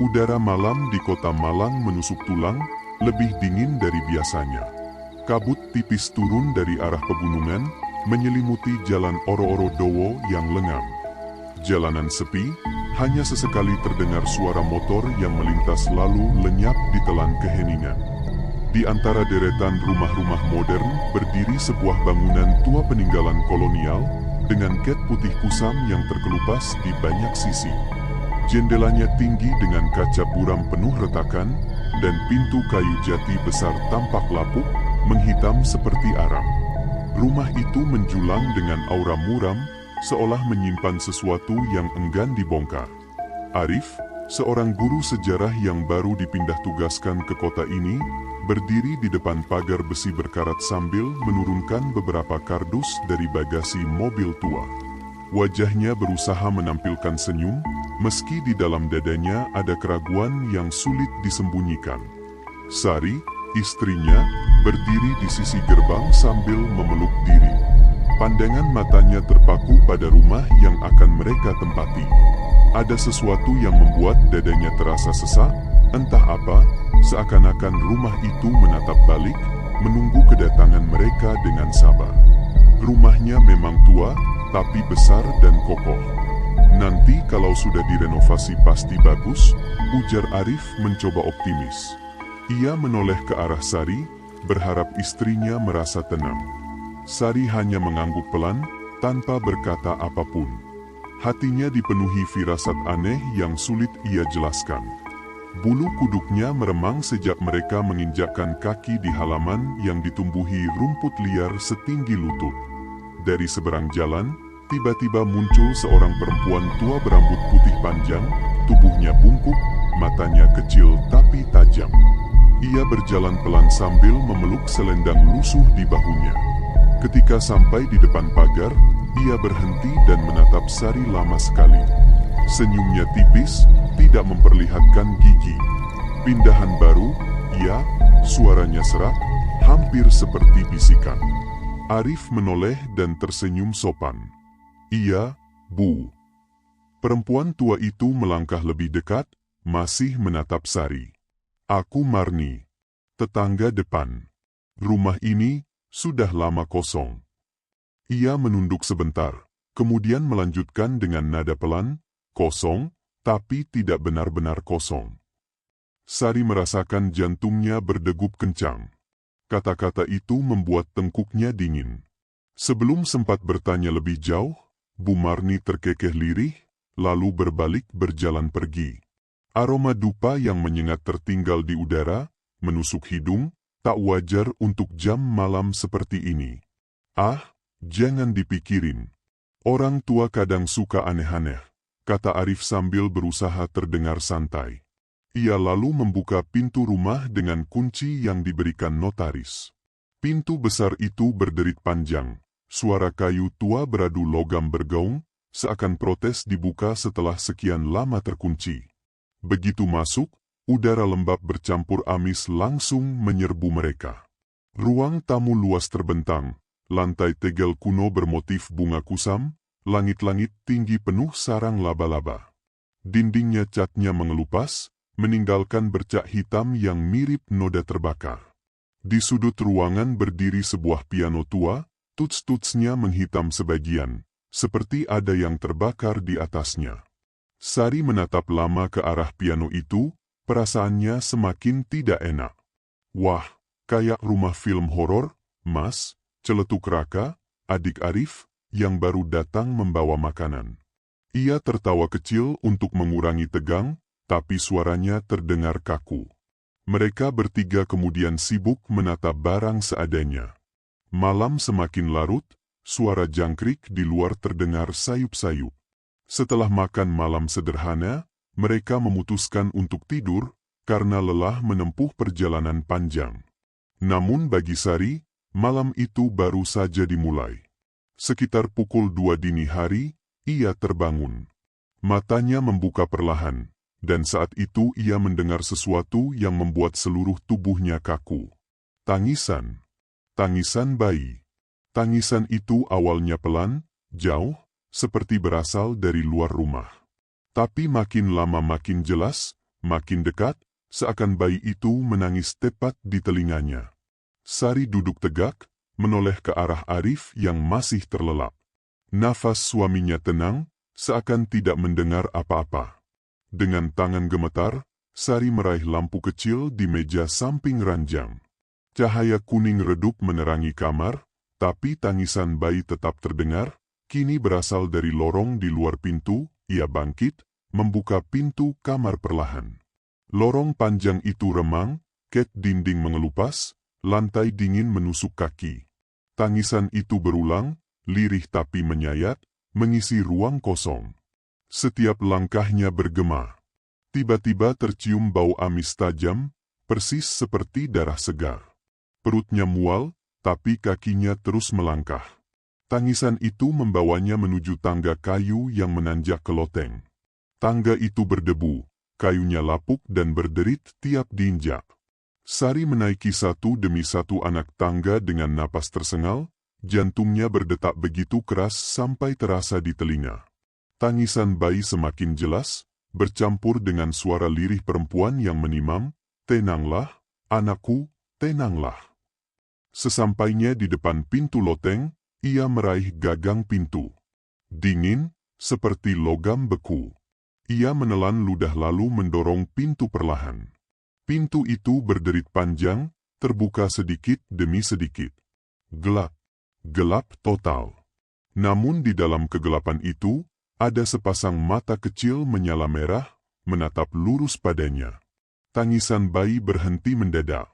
Udara malam di kota Malang menusuk tulang, lebih dingin dari biasanya. Kabut tipis turun dari arah pegunungan, menyelimuti jalan Oro-Oro Dowo yang lengang. Jalanan sepi, hanya sesekali terdengar suara motor yang melintas lalu lenyap ditelan keheningan. Di antara deretan rumah-rumah modern berdiri sebuah bangunan tua peninggalan kolonial dengan cat putih kusam yang terkelupas di banyak sisi. Jendelanya tinggi dengan kaca buram penuh retakan dan pintu kayu jati besar tampak lapuk, menghitam seperti arang. Rumah itu menjulang dengan aura muram, seolah menyimpan sesuatu yang enggan dibongkar. Arif, seorang guru sejarah yang baru dipindah tugaskan ke kota ini, berdiri di depan pagar besi berkarat sambil menurunkan beberapa kardus dari bagasi mobil tua. Wajahnya berusaha menampilkan senyum, meski di dalam dadanya ada keraguan yang sulit disembunyikan. Sari, istrinya, berdiri di sisi gerbang sambil memeluk diri. Pandangan matanya terpaku pada rumah yang akan mereka tempati. Ada sesuatu yang membuat dadanya terasa sesak, entah apa, seakan-akan rumah itu menatap balik, menunggu kedatangan mereka dengan sabar. Rumahnya memang tua, tapi besar dan kokoh. Nanti kalau sudah direnovasi pasti bagus, ujar Arif mencoba optimis. Ia menoleh ke arah Sari, berharap istrinya merasa tenang. Sari hanya mengangguk pelan, tanpa berkata apapun. Hatinya dipenuhi firasat aneh yang sulit ia jelaskan. Bulu kuduknya meremang sejak mereka menginjakkan kaki di halaman yang ditumbuhi rumput liar setinggi lutut. Dari seberang jalan, tiba-tiba muncul seorang perempuan tua berambut putih panjang, tubuhnya bungkuk, matanya kecil tapi tajam. Ia berjalan pelan sambil memeluk selendang lusuh di bahunya. Ketika sampai di depan pagar, ia berhenti dan menatap Sari lama sekali. Senyumnya tipis, tidak memperlihatkan gigi. Pindahan baru, ya, suaranya serak, hampir seperti bisikan. Arif menoleh dan tersenyum sopan. Iya, Bu. Perempuan tua itu melangkah lebih dekat, masih menatap Sari. Aku Marni, tetangga depan. Rumah ini sudah lama kosong. Ia menunduk sebentar, kemudian melanjutkan dengan nada pelan, kosong, tapi tidak benar-benar kosong. Sari merasakan jantungnya berdegup kencang. Kata-kata itu membuat tengkuknya dingin. Sebelum sempat bertanya lebih jauh, Bu Marni terkekeh lirih, lalu berbalik berjalan pergi. Aroma dupa yang menyengat tertinggal di udara, menusuk hidung, tak wajar untuk jam malam seperti ini. Ah, jangan dipikirin. Orang tua kadang suka aneh-aneh, kata Arif sambil berusaha terdengar santai. Ia lalu membuka pintu rumah dengan kunci yang diberikan notaris. Pintu besar itu berderit panjang, suara kayu tua beradu logam bergaung, seakan protes dibuka setelah sekian lama terkunci. Begitu masuk, udara lembab bercampur amis langsung menyerbu mereka. Ruang tamu luas terbentang, lantai tegel kuno bermotif bunga kusam, langit-langit tinggi penuh sarang laba-laba. Dindingnya catnya mengelupas, meninggalkan bercak hitam yang mirip noda terbakar. Di sudut ruangan berdiri sebuah piano tua, tuts-tutsnya menghitam sebagian, seperti ada yang terbakar di atasnya. Sari menatap lama ke arah piano itu, perasaannya semakin tidak enak. Wah, kayak rumah film horor, Mas, celetuk Raka, adik Arif, yang baru datang membawa makanan. Ia tertawa kecil untuk mengurangi tegang, tapi suaranya terdengar kaku. Mereka bertiga kemudian sibuk menatap barang seadanya. Malam semakin larut, suara jangkrik di luar terdengar sayup-sayup. Setelah makan malam sederhana, mereka memutuskan untuk tidur, karena lelah menempuh perjalanan panjang. Namun bagi Sari, malam itu baru saja dimulai. Sekitar pukul 2 dini hari, ia terbangun. Matanya membuka perlahan. Dan saat itu ia mendengar sesuatu yang membuat seluruh tubuhnya kaku. Tangisan. Tangisan bayi. Tangisan itu awalnya pelan, jauh, seperti berasal dari luar rumah. Tapi makin lama makin jelas, Makin dekat, seakan bayi itu menangis tepat di telinganya. Sari duduk tegak, menoleh ke arah Arif yang masih terlelap. Nafas suaminya tenang, seakan tidak mendengar apa-apa. Dengan tangan gemetar, Sari meraih lampu kecil di meja samping ranjang. Cahaya kuning redup menerangi kamar, tapi tangisan bayi tetap terdengar, kini berasal dari lorong di luar pintu. Ia bangkit, membuka pintu kamar perlahan. Lorong panjang itu remang, ket dinding mengelupas, lantai dingin menusuk kaki. Tangisan itu berulang, lirih tapi menyayat, mengisi ruang kosong. Setiap langkahnya bergema. Tiba-tiba tercium bau amis tajam, persis seperti darah segar. Perutnya mual, tapi kakinya terus melangkah. Tangisan itu membawanya menuju tangga kayu yang menanjak ke loteng. Tangga itu berdebu, kayunya lapuk dan berderit tiap diinjak. Sari menaiki satu demi satu anak tangga dengan napas tersengal, jantungnya berdetak begitu keras sampai terasa di telinga. Tangisan bayi semakin jelas, bercampur dengan suara lirih perempuan yang menimam, "Tenanglah, anakku, tenanglah." Sesampainya di depan pintu loteng, ia meraih gagang pintu. Dingin, seperti logam beku. Ia menelan ludah lalu mendorong pintu perlahan. Pintu itu berderit panjang, terbuka sedikit demi sedikit. Gelap. Gelap total. Namun di dalam kegelapan itu, ada sepasang mata kecil menyala merah, menatap lurus padanya. Tangisan bayi berhenti mendadak.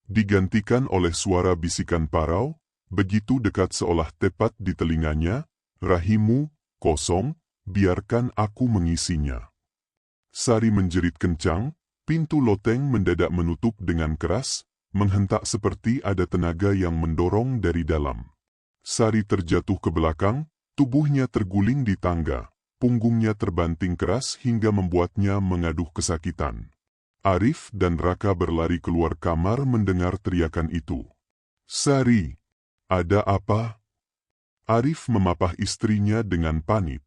Digantikan oleh suara bisikan parau, begitu dekat seolah tepat di telinganya, "Rahimmu kosong, biarkan aku mengisinya." Sari menjerit kencang, pintu loteng mendadak menutup dengan keras, menghentak seperti ada tenaga yang mendorong dari dalam. Sari terjatuh ke belakang, tubuhnya terguling di tangga, punggungnya terbanting keras hingga membuatnya mengaduh kesakitan. Arif dan Raka berlari keluar kamar mendengar teriakan itu. "Sari, ada apa?" Arif memapah istrinya dengan panik.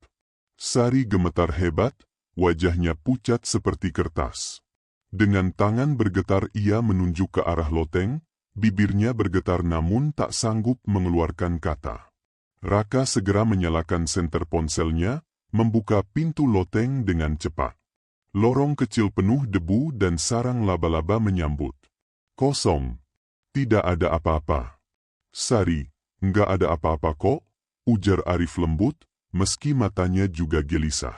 Sari gemetar hebat, wajahnya pucat seperti kertas. Dengan tangan bergetar ia menunjuk ke arah loteng, bibirnya bergetar namun tak sanggup mengeluarkan kata. Raka segera menyalakan senter ponselnya, membuka pintu loteng dengan cepat. Lorong kecil penuh debu dan sarang laba-laba menyambut. "Kosong. Tidak ada apa-apa." "Sari, enggak ada apa-apa kok," ujar Arif lembut, meski matanya juga gelisah.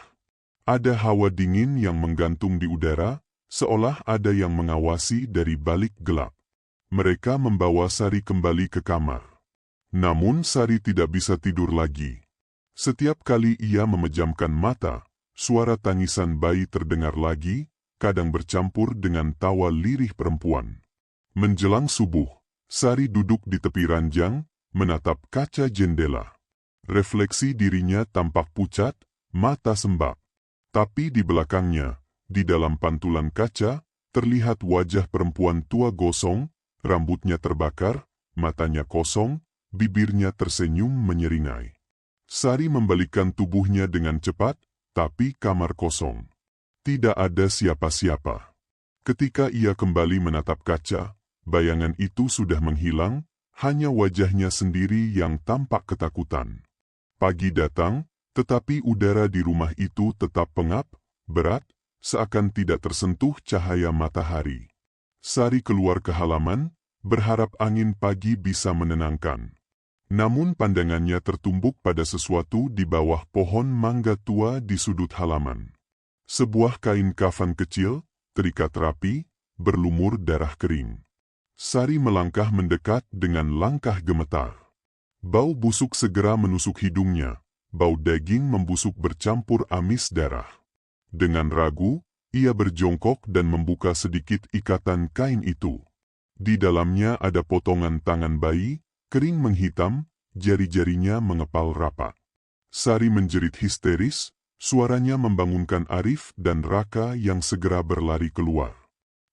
Ada hawa dingin yang menggantung di udara, seolah ada yang mengawasi dari balik gelap. Mereka membawa Sari kembali ke kamar. Namun Sari tidak bisa tidur lagi. Setiap kali ia memejamkan mata, suara tangisan bayi terdengar lagi, kadang bercampur dengan tawa lirih perempuan. Menjelang subuh, Sari duduk di tepi ranjang, menatap kaca jendela. Refleksi dirinya tampak pucat, mata sembab. Tapi di belakangnya, di dalam pantulan kaca, terlihat wajah perempuan tua gosong, rambutnya terbakar, matanya kosong, bibirnya tersenyum menyeringai. Sari membalikkan tubuhnya dengan cepat, tapi kamar kosong. Tidak ada siapa-siapa. Ketika ia kembali menatap kaca, bayangan itu sudah menghilang, hanya wajahnya sendiri yang tampak ketakutan. Pagi datang, tetapi udara di rumah itu tetap pengap, berat, seakan tidak tersentuh cahaya matahari. Sari keluar ke halaman, berharap angin pagi bisa menenangkan. Namun pandangannya tertumbuk pada sesuatu di bawah pohon mangga tua di sudut halaman. Sebuah kain kafan kecil, terikat rapi, berlumur darah kering. Sari melangkah mendekat dengan langkah gemetar. Bau busuk segera menusuk hidungnya, bau daging membusuk bercampur amis darah. Dengan ragu, ia berjongkok dan membuka sedikit ikatan kain itu. Di dalamnya ada potongan tangan bayi, kering menghitam, jari-jarinya mengepal rapat. Sari menjerit histeris, suaranya membangunkan Arif dan Raka yang segera berlari keluar.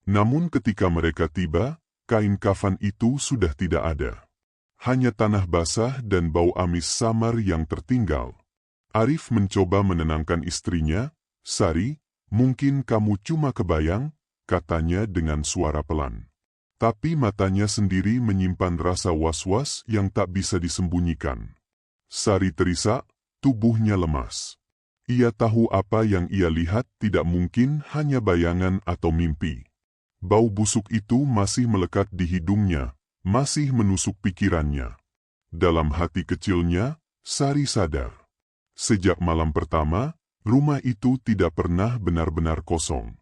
Namun ketika mereka tiba, kain kafan itu sudah tidak ada. Hanya tanah basah dan bau amis samar yang tertinggal. Arif mencoba menenangkan istrinya, "Sari, Mungkin kamu cuma kebayang, katanya dengan suara pelan. Tapi matanya sendiri menyimpan rasa was-was yang tak bisa disembunyikan. Sari terisak, tubuhnya lemas. Ia tahu apa yang ia lihat tidak mungkin hanya bayangan atau mimpi. Bau busuk itu masih melekat di hidungnya, masih menusuk pikirannya. Dalam hati kecilnya, Sari sadar. Sejak malam pertama, rumah itu tidak pernah benar-benar kosong.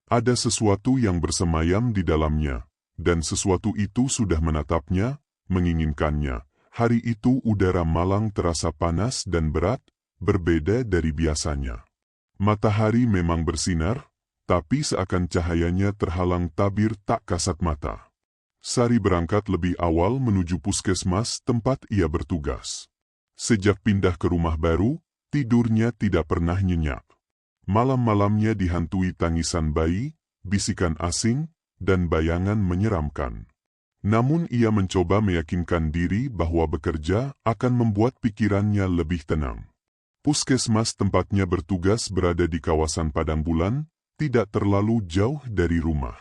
Ada sesuatu yang bersemayam di dalamnya, dan sesuatu itu sudah menatapnya, menginginkannya. Hari itu udara Malang terasa panas dan berat, berbeda dari biasanya. Matahari memang bersinar, tapi seakan cahayanya terhalang tabir tak kasat mata. Sari berangkat lebih awal menuju puskesmas tempat ia bertugas. Sejak pindah ke rumah baru, tidurnya tidak pernah nyenyak. Malam-malamnya dihantui tangisan bayi, bisikan asing, dan bayangan menyeramkan. Namun ia mencoba meyakinkan diri bahwa bekerja akan membuat pikirannya lebih tenang. Puskesmas tempatnya bertugas berada di kawasan Padang Bulan, tidak terlalu jauh dari rumah.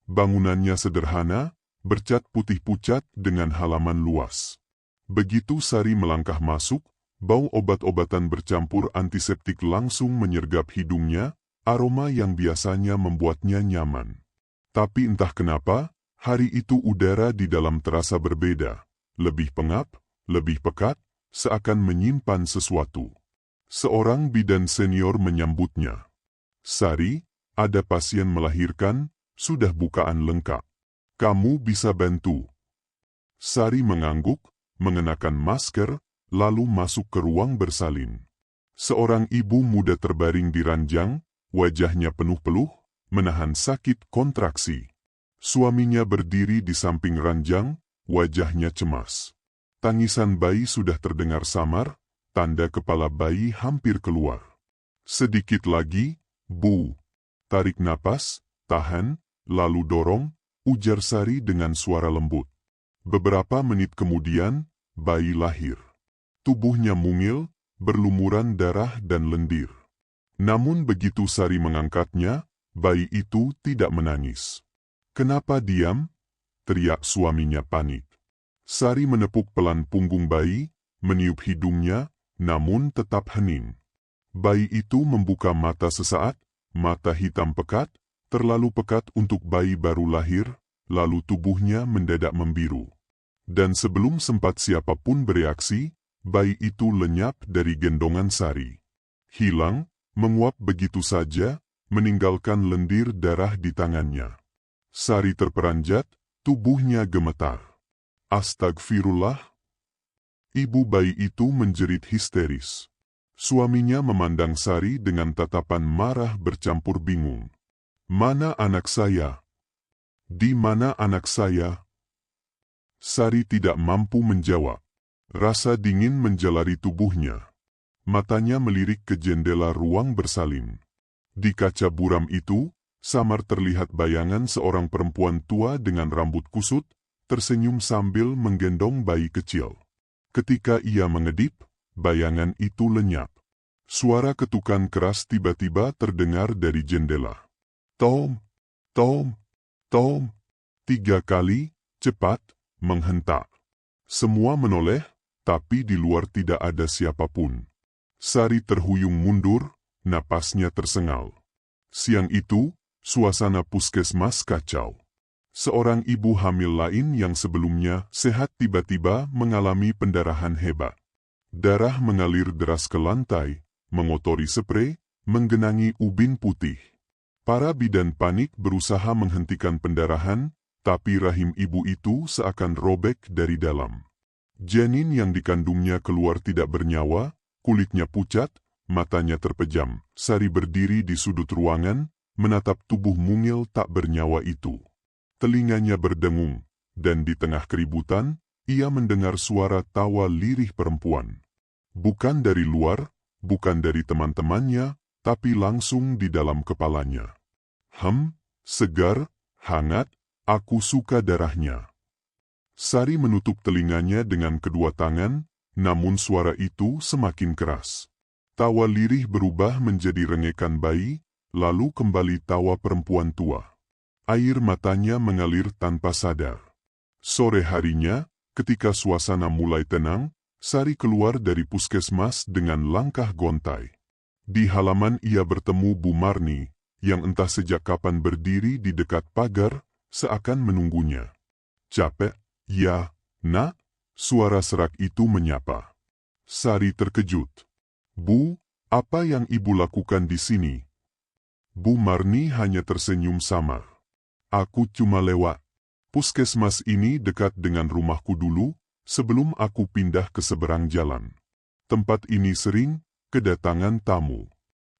Bangunannya sederhana, bercat putih pucat dengan halaman luas. Begitu Sari melangkah masuk, bau obat-obatan bercampur antiseptik langsung menyergap hidungnya, aroma yang biasanya membuatnya nyaman. Tapi entah kenapa, hari itu udara di dalam terasa berbeda, lebih pengap, lebih pekat, seakan menyimpan sesuatu. Seorang bidan senior menyambutnya. Sari, ada pasien melahirkan, sudah bukaan lengkap. Kamu bisa bantu. Sari mengangguk, mengenakan masker, lalu masuk ke ruang bersalin. Seorang ibu muda terbaring di ranjang, wajahnya penuh peluh, menahan sakit kontraksi. Suaminya berdiri di samping ranjang, wajahnya cemas. Tangisan bayi sudah terdengar samar, tanda kepala bayi hampir keluar. Sedikit lagi, Bu. Tarik napas, tahan, lalu dorong, ujar Sari dengan suara lembut. Beberapa menit kemudian, bayi lahir. Tubuhnya mungil, berlumuran darah dan lendir. Namun begitu Sari mengangkatnya, bayi itu tidak menangis. Kenapa diam? Teriak suaminya panik. Sari menepuk pelan punggung bayi, meniup hidungnya, namun tetap hening. Bayi itu membuka mata sesaat, mata hitam pekat, terlalu pekat untuk bayi baru lahir, lalu tubuhnya mendadak membiru. Dan sebelum sempat siapapun bereaksi, bayi itu lenyap dari gendongan Sari. Hilang, menguap begitu saja, meninggalkan lendir darah di tangannya. Sari terperanjat, tubuhnya gemetar. Astagfirullah. Ibu bayi itu menjerit histeris. Suaminya memandang Sari dengan tatapan marah bercampur bingung. Mana anak saya? Di mana anak saya? Sari tidak mampu menjawab. Rasa dingin menjalari tubuhnya. Matanya melirik ke jendela ruang bersalin. Di kaca buram itu, samar terlihat bayangan seorang perempuan tua dengan rambut kusut, tersenyum sambil menggendong bayi kecil. Ketika ia mengedip, bayangan itu lenyap. Suara ketukan keras tiba-tiba terdengar dari jendela. Tom, Tom, Tom. 3 kali, cepat, menghentak. Semua menoleh, tapi di luar tidak ada siapapun. Sari terhuyung mundur, napasnya tersengal. Siang itu, suasana puskesmas kacau. Seorang ibu hamil lain yang sebelumnya sehat tiba-tiba mengalami pendarahan hebat. Darah mengalir deras ke lantai, mengotori sprei, menggenangi ubin putih. Para bidan panik berusaha menghentikan pendarahan, tapi rahim ibu itu seakan robek dari dalam. Janin yang dikandungnya keluar tidak bernyawa, kulitnya pucat, matanya terpejam. Sari berdiri di sudut ruangan, menatap tubuh mungil tak bernyawa itu. Telinganya berdengung, dan di tengah keributan, ia mendengar suara tawa lirih perempuan. Bukan dari luar, bukan dari teman-temannya, tapi langsung di dalam kepalanya. Segar, hangat, aku suka darahnya. Sari menutup telinganya dengan kedua tangan, namun suara itu semakin keras. Tawa lirih berubah menjadi rengekan bayi, lalu kembali tawa perempuan tua. Air matanya mengalir tanpa sadar. Sore harinya, ketika suasana mulai tenang, Sari keluar dari puskesmas dengan langkah gontai. Di halaman ia bertemu Bu Marni, yang entah sejak kapan berdiri di dekat pagar, seakan menunggunya. "Capek, ya, Nak?" Suara serak itu menyapa. Sari terkejut. "Bu, apa yang Ibu lakukan di sini?" Bu Marni hanya tersenyum samar. "Aku cuma lewat. Puskesmas ini dekat dengan rumahku dulu, sebelum aku pindah ke seberang jalan. Tempat ini sering kedatangan tamu.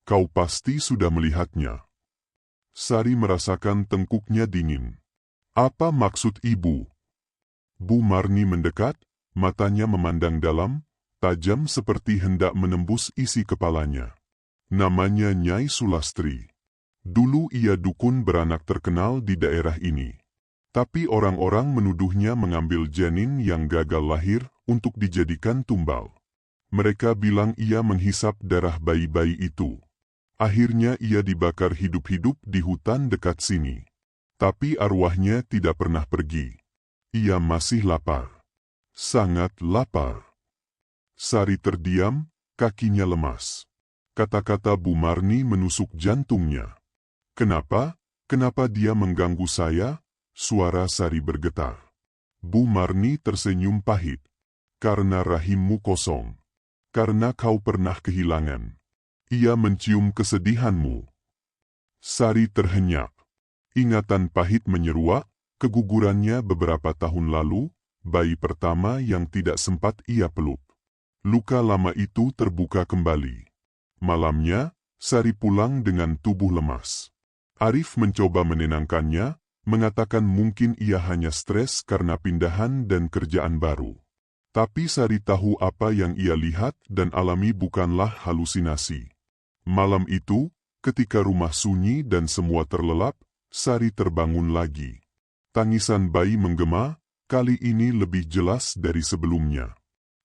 Kau pasti sudah melihatnya." Sari merasakan tengkuknya dingin. "Apa maksud Ibu?" Bu Marni mendekat, matanya memandang dalam, tajam seperti hendak menembus isi kepalanya. "Namanya Nyai Sulastri. Dulu ia dukun beranak terkenal di daerah ini. Tapi orang-orang menuduhnya mengambil janin yang gagal lahir untuk dijadikan tumbal. Mereka bilang ia menghisap darah bayi-bayi itu. Akhirnya ia dibakar hidup-hidup di hutan dekat sini. Tapi arwahnya tidak pernah pergi. Ia masih lapar. Sangat lapar." Sari terdiam, kakinya lemas. Kata-kata Bu Marni menusuk jantungnya. "Kenapa? Kenapa dia mengganggu saya?" Suara Sari bergetar. Bu Marni tersenyum pahit. "Karena rahimmu kosong. Karena kau pernah kehilangan. Ia mencium kesedihanmu." Sari terhenyak. Ingatan pahit menyeruak, kegugurannya beberapa tahun lalu, bayi pertama yang tidak sempat ia peluk. Luka lama itu terbuka kembali. Malamnya, Sari pulang dengan tubuh lemas. Arif mencoba menenangkannya, mengatakan mungkin ia hanya stres karena pindahan dan kerjaan baru. Tapi Sari tahu apa yang ia lihat dan alami bukanlah halusinasi. Malam itu, ketika rumah sunyi dan semua terlelap, Sari terbangun lagi. Tangisan bayi menggema, kali ini lebih jelas dari sebelumnya.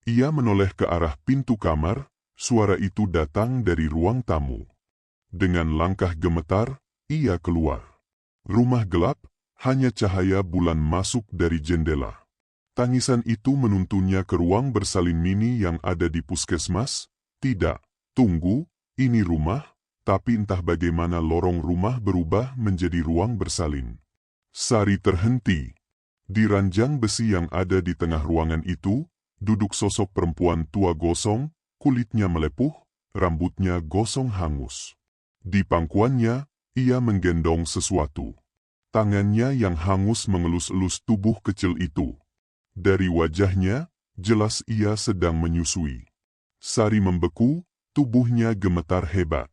Ia menoleh ke arah pintu kamar, suara itu datang dari ruang tamu. Dengan langkah gemetar, ia keluar. Rumah gelap, hanya cahaya bulan masuk dari jendela. Tangisan itu menuntunnya ke ruang bersalin mini yang ada di puskesmas. "Tidak, tunggu, ini rumah," tapi entah bagaimana lorong rumah berubah menjadi ruang bersalin. Sari terhenti. Di ranjang besi yang ada di tengah ruangan itu, duduk sosok perempuan tua gosong, kulitnya melepuh, rambutnya gosong hangus. Di pangkuannya, ia menggendong sesuatu. Tangannya yang hangus mengelus-elus tubuh kecil itu. Dari wajahnya, jelas ia sedang menyusui. Sari membeku, tubuhnya gemetar hebat.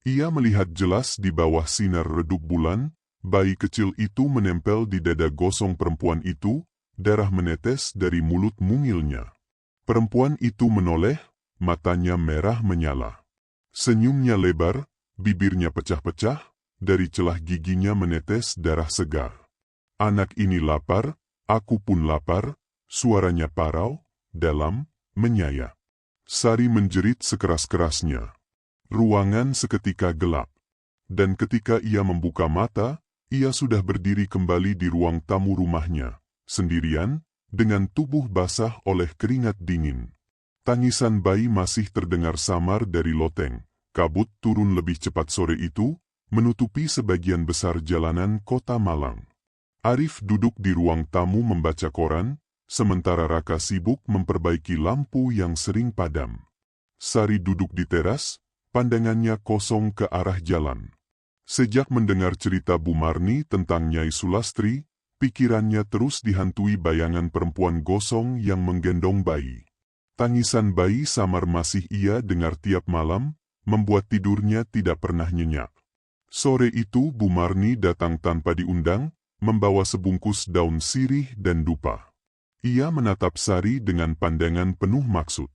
Ia melihat jelas di bawah sinar redup bulan, bayi kecil itu menempel di dada gosong perempuan itu, darah menetes dari mulut mungilnya. Perempuan itu menoleh, matanya merah menyala. Senyumnya lebar, bibirnya pecah-pecah, dari celah giginya menetes darah segar. "Anak ini lapar, aku pun lapar," suaranya parau, dalam, menyayat. Sari menjerit sekeras-kerasnya. Ruangan seketika gelap. Dan ketika ia membuka mata, ia sudah berdiri kembali di ruang tamu rumahnya, sendirian, dengan tubuh basah oleh keringat dingin. Tangisan bayi masih terdengar samar dari loteng. Kabut turun lebih cepat sore itu, menutupi sebagian besar jalanan kota Malang. Arif duduk di ruang tamu membaca koran, sementara Raka sibuk memperbaiki lampu yang sering padam. Sari duduk di teras, pandangannya kosong ke arah jalan. Sejak mendengar cerita Bu Marni tentang Nyai Sulastri, pikirannya terus dihantui bayangan perempuan gosong yang menggendong bayi. Tangisan bayi samar masih ia dengar tiap malam, membuat tidurnya tidak pernah nyenyak. Sore itu Bu Marni datang tanpa diundang, membawa sebungkus daun sirih dan dupa. Ia menatap Sari dengan pandangan penuh maksud.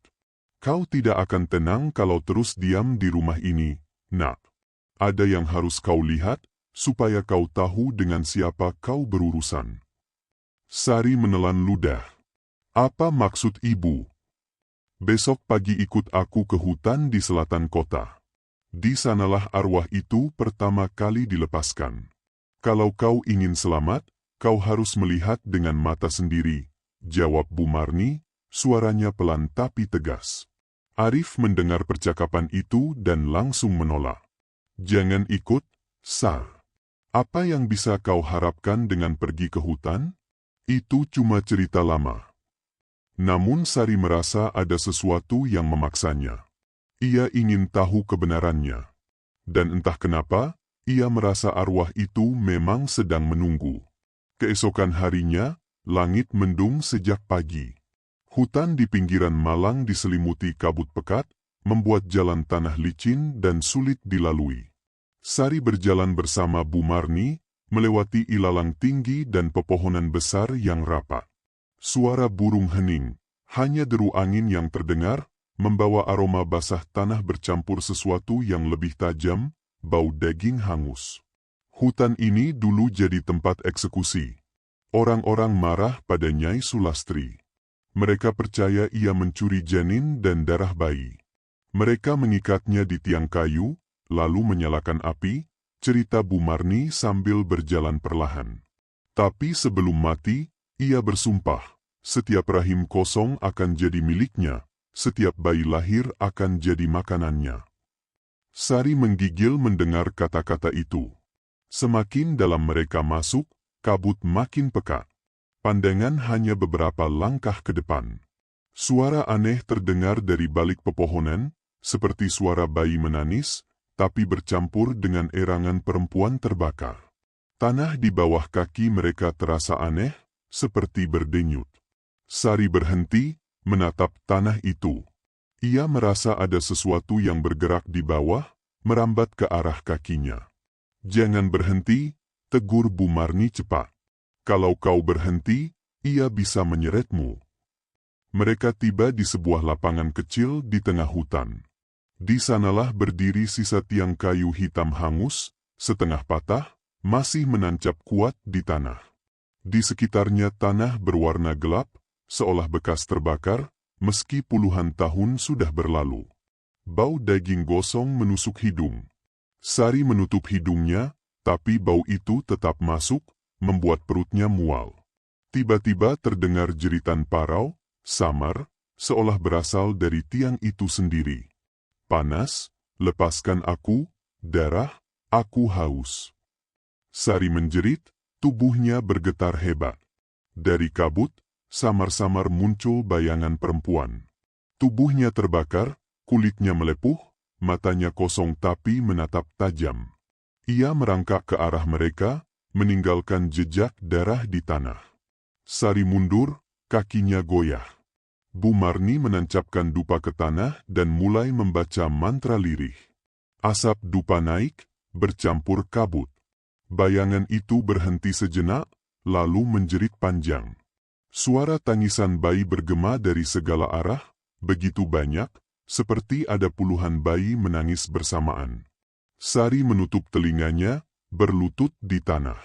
"Kau tidak akan tenang kalau terus diam di rumah ini, Nak. Ada yang harus kau lihat, supaya kau tahu dengan siapa kau berurusan." Sari menelan ludah. "Apa maksud Ibu?" "Besok pagi ikut aku ke hutan di selatan kota. Di sanalah arwah itu pertama kali dilepaskan. Kalau kau ingin selamat, kau harus melihat dengan mata sendiri, jawab Bu Marni, suaranya pelan tapi tegas. Arif mendengar percakapan itu dan langsung menolak. Jangan ikut, Sar. Apa yang bisa kau harapkan dengan pergi ke hutan? Itu cuma cerita lama. Namun Sari merasa ada sesuatu yang memaksanya. Ia ingin tahu kebenarannya. Dan entah kenapa, ia merasa arwah itu memang sedang menunggu. Keesokan harinya, langit mendung sejak pagi. Hutan di pinggiran Malang diselimuti kabut pekat, membuat jalan tanah licin dan sulit dilalui. Sari berjalan bersama Bu Marni, melewati ilalang tinggi dan pepohonan besar yang rapat. Suara burung hening, hanya deru angin yang terdengar, membawa aroma basah tanah bercampur sesuatu yang lebih tajam, bau daging hangus. Hutan ini dulu jadi tempat eksekusi. Orang-orang marah pada Nyai Sulastri. Mereka percaya ia mencuri janin dan darah bayi. Mereka mengikatnya di tiang kayu, lalu menyalakan api, cerita Bu Marni sambil berjalan perlahan. Tapi sebelum mati, ia bersumpah, setiap rahim kosong akan jadi miliknya, setiap bayi lahir akan jadi makanannya. Sari menggigil mendengar kata-kata itu. Semakin dalam mereka masuk, kabut makin pekat. Pandangan hanya beberapa langkah ke depan. Suara aneh terdengar dari balik pepohonan, seperti suara bayi menangis, tapi bercampur dengan erangan perempuan terbakar. Tanah di bawah kaki mereka terasa aneh, seperti berdenyut. Sari berhenti, menatap tanah itu. Ia merasa ada sesuatu yang bergerak di bawah, merambat ke arah kakinya. Jangan berhenti, tegur Bu Marni cepat. Kalau kau berhenti, ia bisa menyeretmu. Mereka tiba di sebuah lapangan kecil di tengah hutan. Di sanalah berdiri sisa tiang kayu hitam hangus, setengah patah, masih menancap kuat di tanah. Di sekitarnya tanah berwarna gelap, seolah bekas terbakar, meski puluhan tahun sudah berlalu. Bau daging gosong menusuk hidung. Sari menutup hidungnya, tapi bau itu tetap masuk, membuat perutnya mual. Tiba-tiba terdengar jeritan parau, samar, seolah berasal dari tiang itu sendiri. Panas, lepaskan aku, darah, aku haus. Sari menjerit, tubuhnya bergetar hebat. Dari kabut, samar-samar muncul bayangan perempuan. Tubuhnya terbakar, kulitnya melepuh, matanya kosong tapi menatap tajam. Ia merangkak ke arah mereka, meninggalkan jejak darah di tanah. Sari mundur, kakinya goyah. Bu Marni menancapkan dupa ke tanah dan mulai membaca mantra lirih. Asap dupa naik, bercampur kabut. Bayangan itu berhenti sejenak, lalu menjerit panjang. Suara tangisan bayi bergema dari segala arah, begitu banyak, seperti ada puluhan bayi menangis bersamaan. Sari menutup telinganya, berlutut di tanah.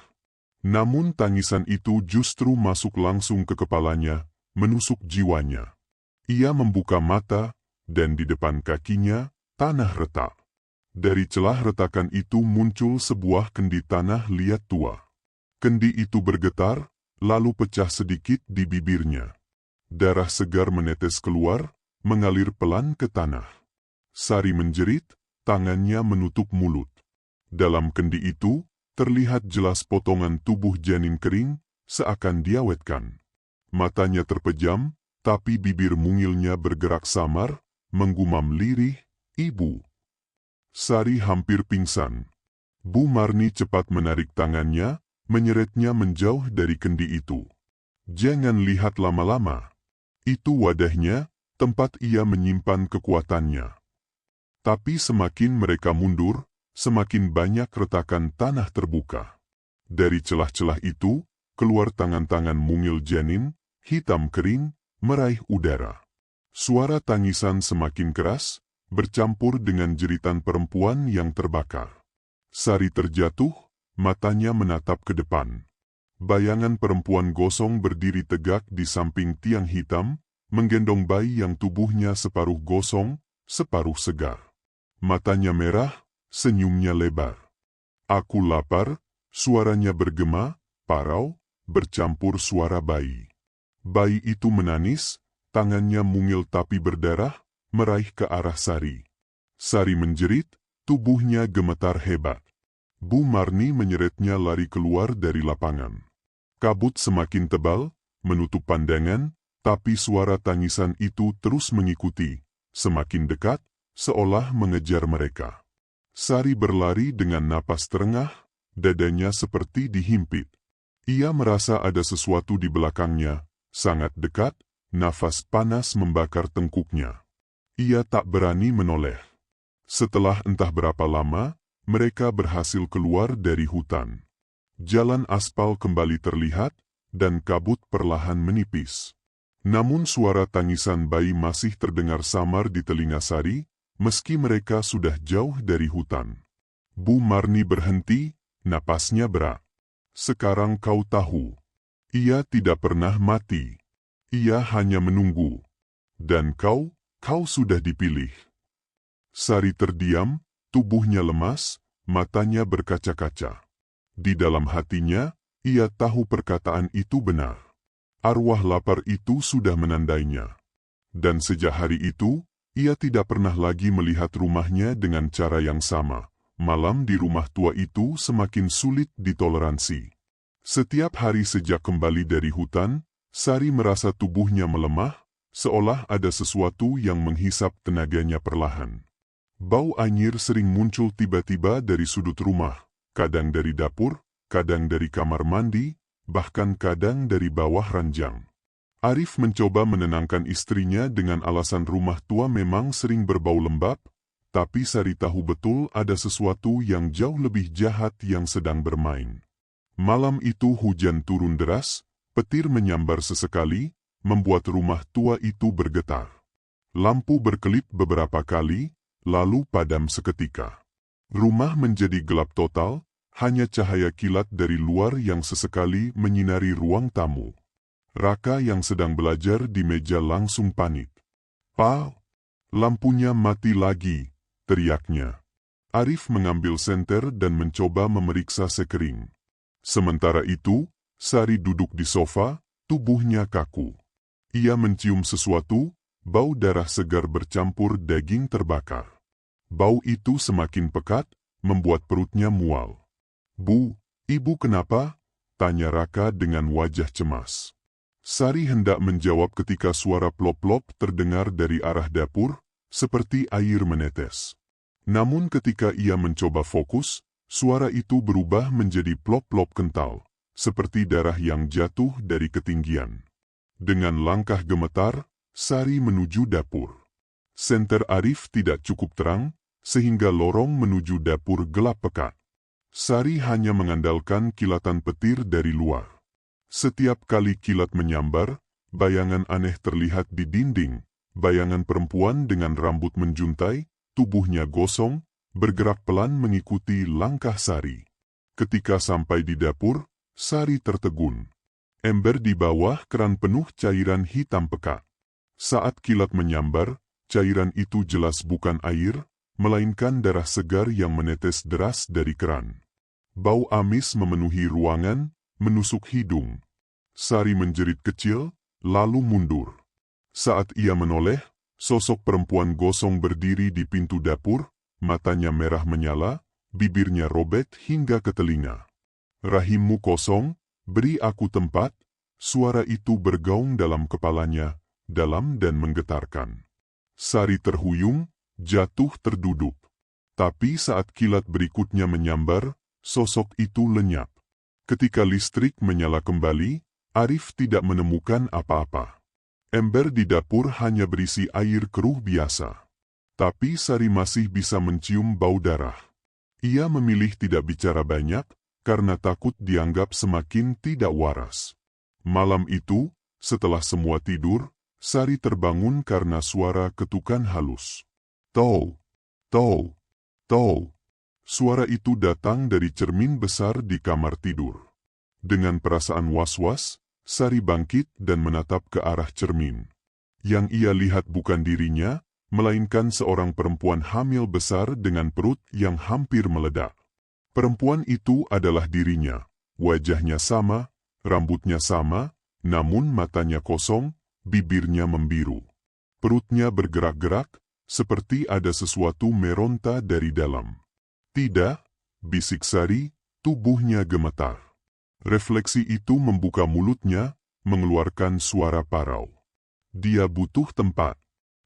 Namun tangisan itu justru masuk langsung ke kepalanya, menusuk jiwanya. Ia membuka mata, dan di depan kakinya, tanah retak. Dari celah retakan itu muncul sebuah kendi tanah liat tua. Kendi itu bergetar, lalu pecah sedikit di bibirnya. Darah segar menetes keluar, mengalir pelan ke tanah. Sari menjerit, tangannya menutup mulut. Dalam kendi itu, terlihat jelas potongan tubuh janin kering, seakan diawetkan. Matanya terpejam, tapi bibir mungilnya bergerak samar, menggumam lirih, "Ibu." Sari hampir pingsan. Bu Marni cepat menarik tangannya, menyeretnya menjauh dari kendi itu. "Jangan lihat lama-lama. Itu wadahnya, tempat ia menyimpan kekuatannya." Tapi semakin mereka mundur, semakin banyak retakan tanah terbuka. Dari celah-celah itu, keluar tangan-tangan mungil janin, hitam kering, meraih udara. Suara tangisan semakin keras, bercampur dengan jeritan perempuan yang terbakar. Sari terjatuh, matanya menatap ke depan. Bayangan perempuan gosong berdiri tegak di samping tiang hitam, menggendong bayi yang tubuhnya separuh gosong, separuh segar. Matanya merah, senyumnya lebar. Aku lapar, suaranya bergema, parau, bercampur suara bayi. Bayi itu menangis, tangannya mungil tapi berdarah, meraih ke arah Sari. Sari menjerit, tubuhnya gemetar hebat. Bu Marni menyeretnya lari keluar dari lapangan. Kabut semakin tebal, menutup pandangan, tapi suara tangisan itu terus mengikuti, semakin dekat, seolah mengejar mereka. Sari berlari dengan napas terengah, dadanya seperti dihimpit. Ia merasa ada sesuatu di belakangnya, sangat dekat, nafas panas membakar tengkuknya. Ia tak berani menoleh. Setelah entah berapa lama, mereka berhasil keluar dari hutan. Jalan aspal kembali terlihat, dan kabut perlahan menipis. Namun suara tangisan bayi masih terdengar samar di telinga Sari, meski mereka sudah jauh dari hutan. Bu Marni berhenti, napasnya berat. Sekarang kau tahu. Ia tidak pernah mati. Ia hanya menunggu. Dan kau sudah dipilih. Sari terdiam, tubuhnya lemas, matanya berkaca-kaca. Di dalam hatinya, ia tahu perkataan itu benar. Arwah lapar itu sudah menandainya. Dan sejak hari itu, ia tidak pernah lagi melihat rumahnya dengan cara yang sama. Malam di rumah tua itu semakin sulit ditoleransi. Setiap hari sejak kembali dari hutan, Sari merasa tubuhnya melemah, seolah ada sesuatu yang menghisap tenaganya perlahan. Bau anyir sering muncul tiba-tiba dari sudut rumah, kadang dari dapur, kadang dari kamar mandi, bahkan kadang dari bawah ranjang. Arif mencoba menenangkan istrinya dengan alasan rumah tua memang sering berbau lembab, tapi Sari tahu betul ada sesuatu yang jauh lebih jahat yang sedang bermain. Malam itu hujan turun deras, petir menyambar sesekali, membuat rumah tua itu bergetar. Lampu berkelip beberapa kali, lalu padam seketika. Rumah menjadi gelap total, hanya cahaya kilat dari luar yang sesekali menyinari ruang tamu. Raka yang sedang belajar di meja langsung panik. "Pa, lampunya mati lagi," teriaknya. Arif mengambil senter dan mencoba memeriksa sekering. Sementara itu, Sari duduk di sofa, tubuhnya kaku. Ia mencium sesuatu, bau darah segar bercampur daging terbakar. Bau itu semakin pekat, membuat perutnya mual. "Bu, ibu kenapa?" tanya Raka dengan wajah cemas. Sari hendak menjawab ketika suara plop-plop terdengar dari arah dapur, seperti air menetes. Namun ketika ia mencoba fokus, suara itu berubah menjadi plop-plop kental, seperti darah yang jatuh dari ketinggian. Dengan langkah gemetar, Sari menuju dapur. Senter Arif tidak cukup terang, sehingga lorong menuju dapur gelap pekat. Sari hanya mengandalkan kilatan petir dari luar. Setiap kali kilat menyambar, bayangan aneh terlihat di dinding, bayangan perempuan dengan rambut menjuntai, tubuhnya gosong, bergerak pelan mengikuti langkah Sari. Ketika sampai di dapur, Sari tertegun. Ember di bawah keran penuh cairan hitam pekat. Saat kilat menyambar, cairan itu jelas bukan air, melainkan darah segar yang menetes deras dari keran. Bau amis memenuhi ruangan, menusuk hidung. Sari menjerit kecil, lalu mundur. Saat ia menoleh, sosok perempuan gosong berdiri di pintu dapur, matanya merah menyala, bibirnya robek hingga ke telinga. "Rahimmu kosong, beri aku tempat." Suara itu bergaung dalam kepalanya, dalam dan menggetarkan. Sari terhuyung, jatuh terduduk. Tapi saat kilat berikutnya menyambar, sosok itu lenyap. Ketika listrik menyala kembali, Arif tidak menemukan apa-apa. Ember di dapur hanya berisi air keruh biasa. Tapi Sari masih bisa mencium bau darah. Ia memilih tidak bicara banyak, karena takut dianggap semakin tidak waras. Malam itu, setelah semua tidur, Sari terbangun karena suara ketukan halus. "Toh, toh, toh." Suara itu datang dari cermin besar di kamar tidur. Dengan perasaan was-was, Sari bangkit dan menatap ke arah cermin. Yang ia lihat bukan dirinya, melainkan seorang perempuan hamil besar dengan perut yang hampir meledak. Perempuan itu adalah dirinya, wajahnya sama, rambutnya sama, namun matanya kosong, bibirnya membiru. Perutnya bergerak-gerak, seperti ada sesuatu meronta dari dalam. Tidak, bisik Sari, tubuhnya gemetar. Refleksi itu membuka mulutnya, mengeluarkan suara parau. Dia butuh tempat.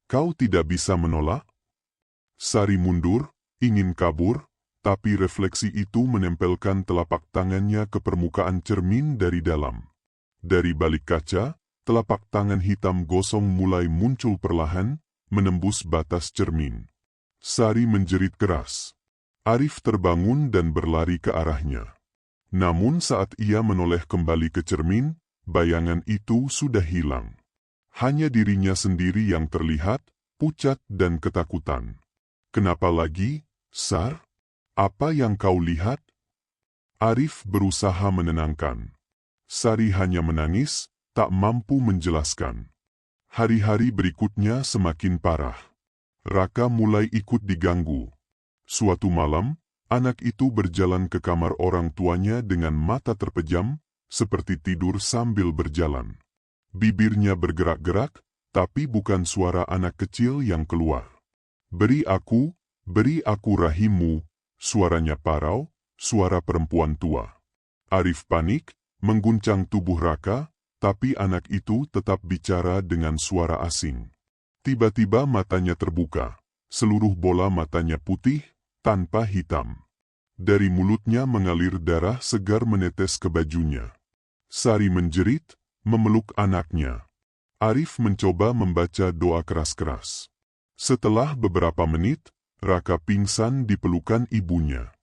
Kau tidak bisa menolak? Sari mundur, ingin kabur, tapi refleksi itu menempelkan telapak tangannya ke permukaan cermin dari dalam. Dari balik kaca, telapak tangan hitam gosong mulai muncul perlahan, menembus batas cermin. Sari menjerit keras. Arif terbangun dan berlari ke arahnya. Namun saat ia menoleh kembali ke cermin, bayangan itu sudah hilang. Hanya dirinya sendiri yang terlihat, pucat dan ketakutan. Kenapa lagi, Sar? Apa yang kau lihat? Arif berusaha menenangkan. Sari hanya menangis, tak mampu menjelaskan. Hari-hari berikutnya semakin parah. Raka mulai ikut diganggu. Suatu malam, anak itu berjalan ke kamar orang tuanya dengan mata terpejam, seperti tidur sambil berjalan. Bibirnya bergerak-gerak, tapi bukan suara anak kecil yang keluar. Beri aku rahimmu, suaranya parau, suara perempuan tua. Arif panik, mengguncang tubuh Raka, tapi anak itu tetap bicara dengan suara asing. Tiba-tiba matanya terbuka, seluruh bola matanya putih, tanpa hitam. Dari mulutnya mengalir darah segar menetes ke bajunya. Sari menjerit, memeluk anaknya. Arif mencoba membaca doa keras-keras. Setelah beberapa menit, Raka pingsan di pelukan ibunya.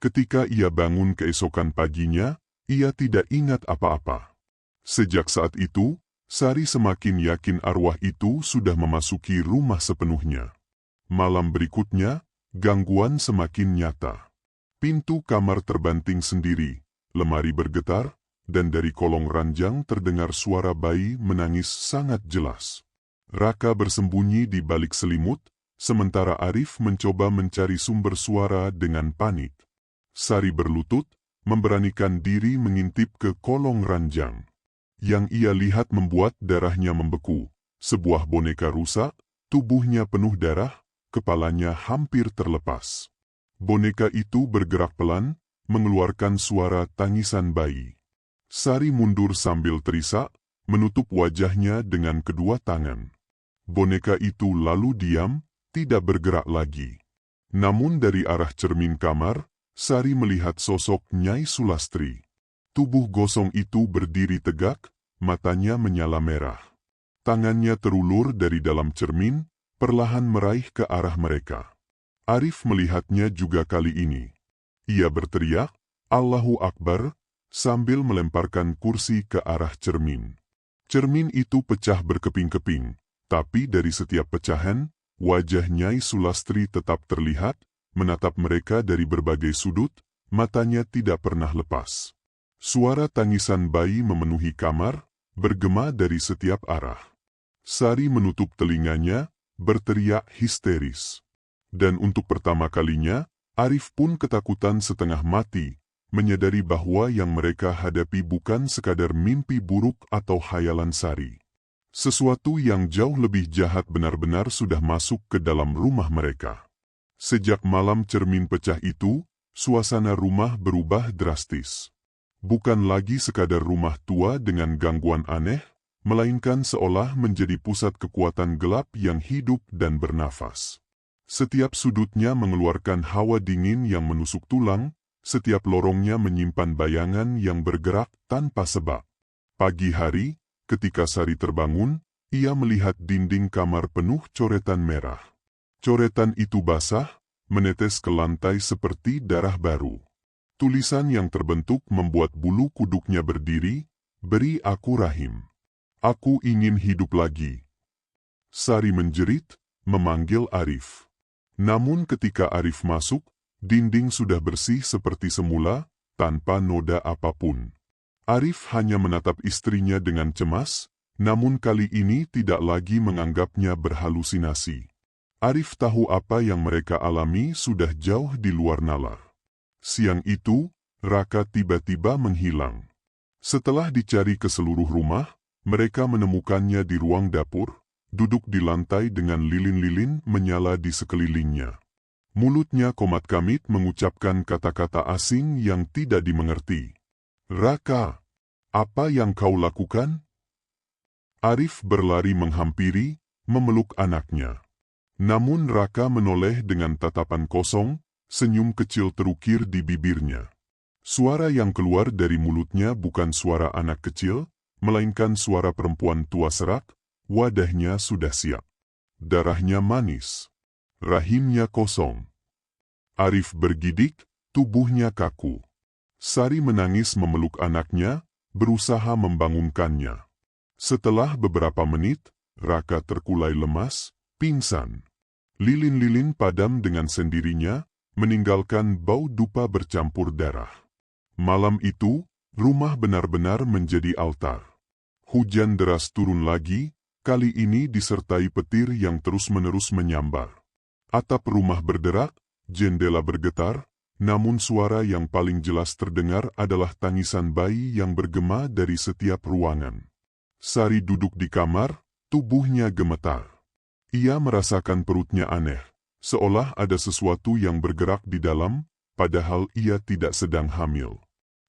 Ketika ia bangun keesokan paginya, ia tidak ingat apa-apa. Sejak saat itu, Sari semakin yakin arwah itu sudah memasuki rumah sepenuhnya. Malam berikutnya, gangguan semakin nyata. Pintu kamar terbanting sendiri, lemari bergetar, dan dari kolong ranjang terdengar suara bayi menangis sangat jelas. Raka bersembunyi di balik selimut, sementara Arif mencoba mencari sumber suara dengan panik. Sari berlutut, memberanikan diri mengintip ke kolong ranjang. Yang ia lihat membuat darahnya membeku. Sebuah boneka rusak, tubuhnya penuh darah, kepalanya hampir terlepas. Boneka itu bergerak pelan, mengeluarkan suara tangisan bayi. Sari mundur sambil terisak, menutup wajahnya dengan kedua tangan. Boneka itu lalu diam, tidak bergerak lagi. Namun dari arah cermin kamar, Sari melihat sosok Nyai Sulastri. Tubuh gosong itu berdiri tegak, matanya menyala merah. Tangannya terulur dari dalam cermin, perlahan meraih ke arah mereka. Arif melihatnya juga kali ini. Ia berteriak, Allahu Akbar, sambil melemparkan kursi ke arah cermin. Cermin itu pecah berkeping-keping, tapi dari setiap pecahan, wajah Nyai Sulastri tetap terlihat, menatap mereka dari berbagai sudut, matanya tidak pernah lepas. Suara tangisan bayi memenuhi kamar, bergema dari setiap arah. Sari menutup telinganya, berteriak histeris. Dan untuk pertama kalinya, Arif pun ketakutan setengah mati, menyadari bahwa yang mereka hadapi bukan sekadar mimpi buruk atau khayalan Sari. Sesuatu yang jauh lebih jahat benar-benar sudah masuk ke dalam rumah mereka. Sejak malam cermin pecah itu, suasana rumah berubah drastis. Bukan lagi sekadar rumah tua dengan gangguan aneh, melainkan seolah menjadi pusat kekuatan gelap yang hidup dan bernafas. Setiap sudutnya mengeluarkan hawa dingin yang menusuk tulang, setiap lorongnya menyimpan bayangan yang bergerak tanpa sebab. Pagi hari, ketika Sari terbangun, ia melihat dinding kamar penuh coretan merah. Coretan itu basah, menetes ke lantai seperti darah baru. Tulisan yang terbentuk membuat bulu kuduknya berdiri, beri aku rahim. Aku ingin hidup lagi. Sari menjerit, memanggil Arif. Namun ketika Arif masuk, dinding sudah bersih seperti semula, tanpa noda apapun. Arif hanya menatap istrinya dengan cemas, namun kali ini tidak lagi menganggapnya berhalusinasi. Arif tahu apa yang mereka alami sudah jauh di luar nalar. Siang itu, Raka tiba-tiba menghilang. Setelah dicari ke seluruh rumah, mereka menemukannya di ruang dapur, duduk di lantai dengan lilin-lilin menyala di sekelilingnya. Mulutnya komat-kamit mengucapkan kata-kata asing yang tidak dimengerti. "Raka, apa yang kau lakukan?" Arif berlari menghampiri, memeluk anaknya. Namun Raka menoleh dengan tatapan kosong, senyum kecil terukir di bibirnya. Suara yang keluar dari mulutnya bukan suara anak kecil, melainkan suara perempuan tua serak. Wadahnya sudah siap. Darahnya manis. Rahimnya kosong. Arif bergidik, tubuhnya kaku. Sari menangis memeluk anaknya, berusaha membangunkannya. Setelah beberapa menit, Raka terkulai lemas, pingsan. Lilin-lilin padam dengan sendirinya, meninggalkan bau dupa bercampur darah. Malam itu, rumah benar-benar menjadi altar. Hujan deras turun lagi, kali ini disertai petir yang terus-menerus menyambar. Atap rumah berderak, jendela bergetar, namun suara yang paling jelas terdengar adalah tangisan bayi yang bergema dari setiap ruangan. Sari duduk di kamar, tubuhnya gemetar. Ia merasakan perutnya aneh, seolah ada sesuatu yang bergerak di dalam, padahal ia tidak sedang hamil.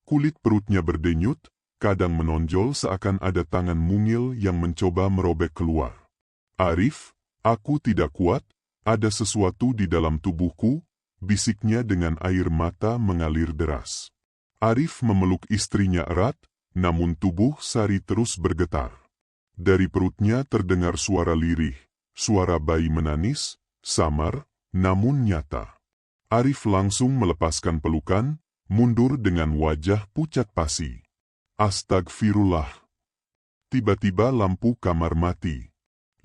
Kulit perutnya berdenyut, kadang menonjol seakan ada tangan mungil yang mencoba merobek keluar. "Arif, aku tidak kuat, ada sesuatu di dalam tubuhku," bisiknya dengan air mata mengalir deras. Arif memeluk istrinya erat, namun tubuh Sari terus bergetar. Dari perutnya terdengar suara lirih, suara bayi menangis, samar, namun nyata. Arif langsung melepaskan pelukan, mundur dengan wajah pucat pasi. Astagfirullah. Tiba-tiba lampu kamar mati.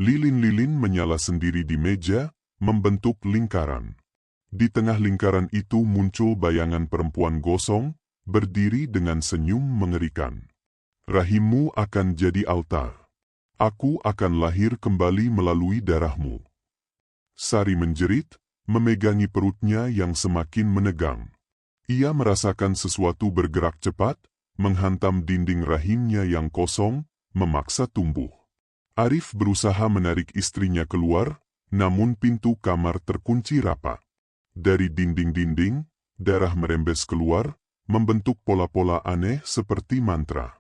Lilin-lilin menyala sendiri di meja, membentuk lingkaran. Di tengah lingkaran itu muncul bayangan perempuan gosong, berdiri dengan senyum mengerikan. "Rahimmu akan jadi altar. Aku akan lahir kembali melalui darahmu." Sari menjerit, memegangi perutnya yang semakin menegang. Ia merasakan sesuatu bergerak cepat, menghantam dinding rahimnya yang kosong, memaksa tumbuh. Arif berusaha menarik istrinya keluar, namun pintu kamar terkunci rapat. Dari dinding-dinding, darah merembes keluar, membentuk pola-pola aneh seperti mantra.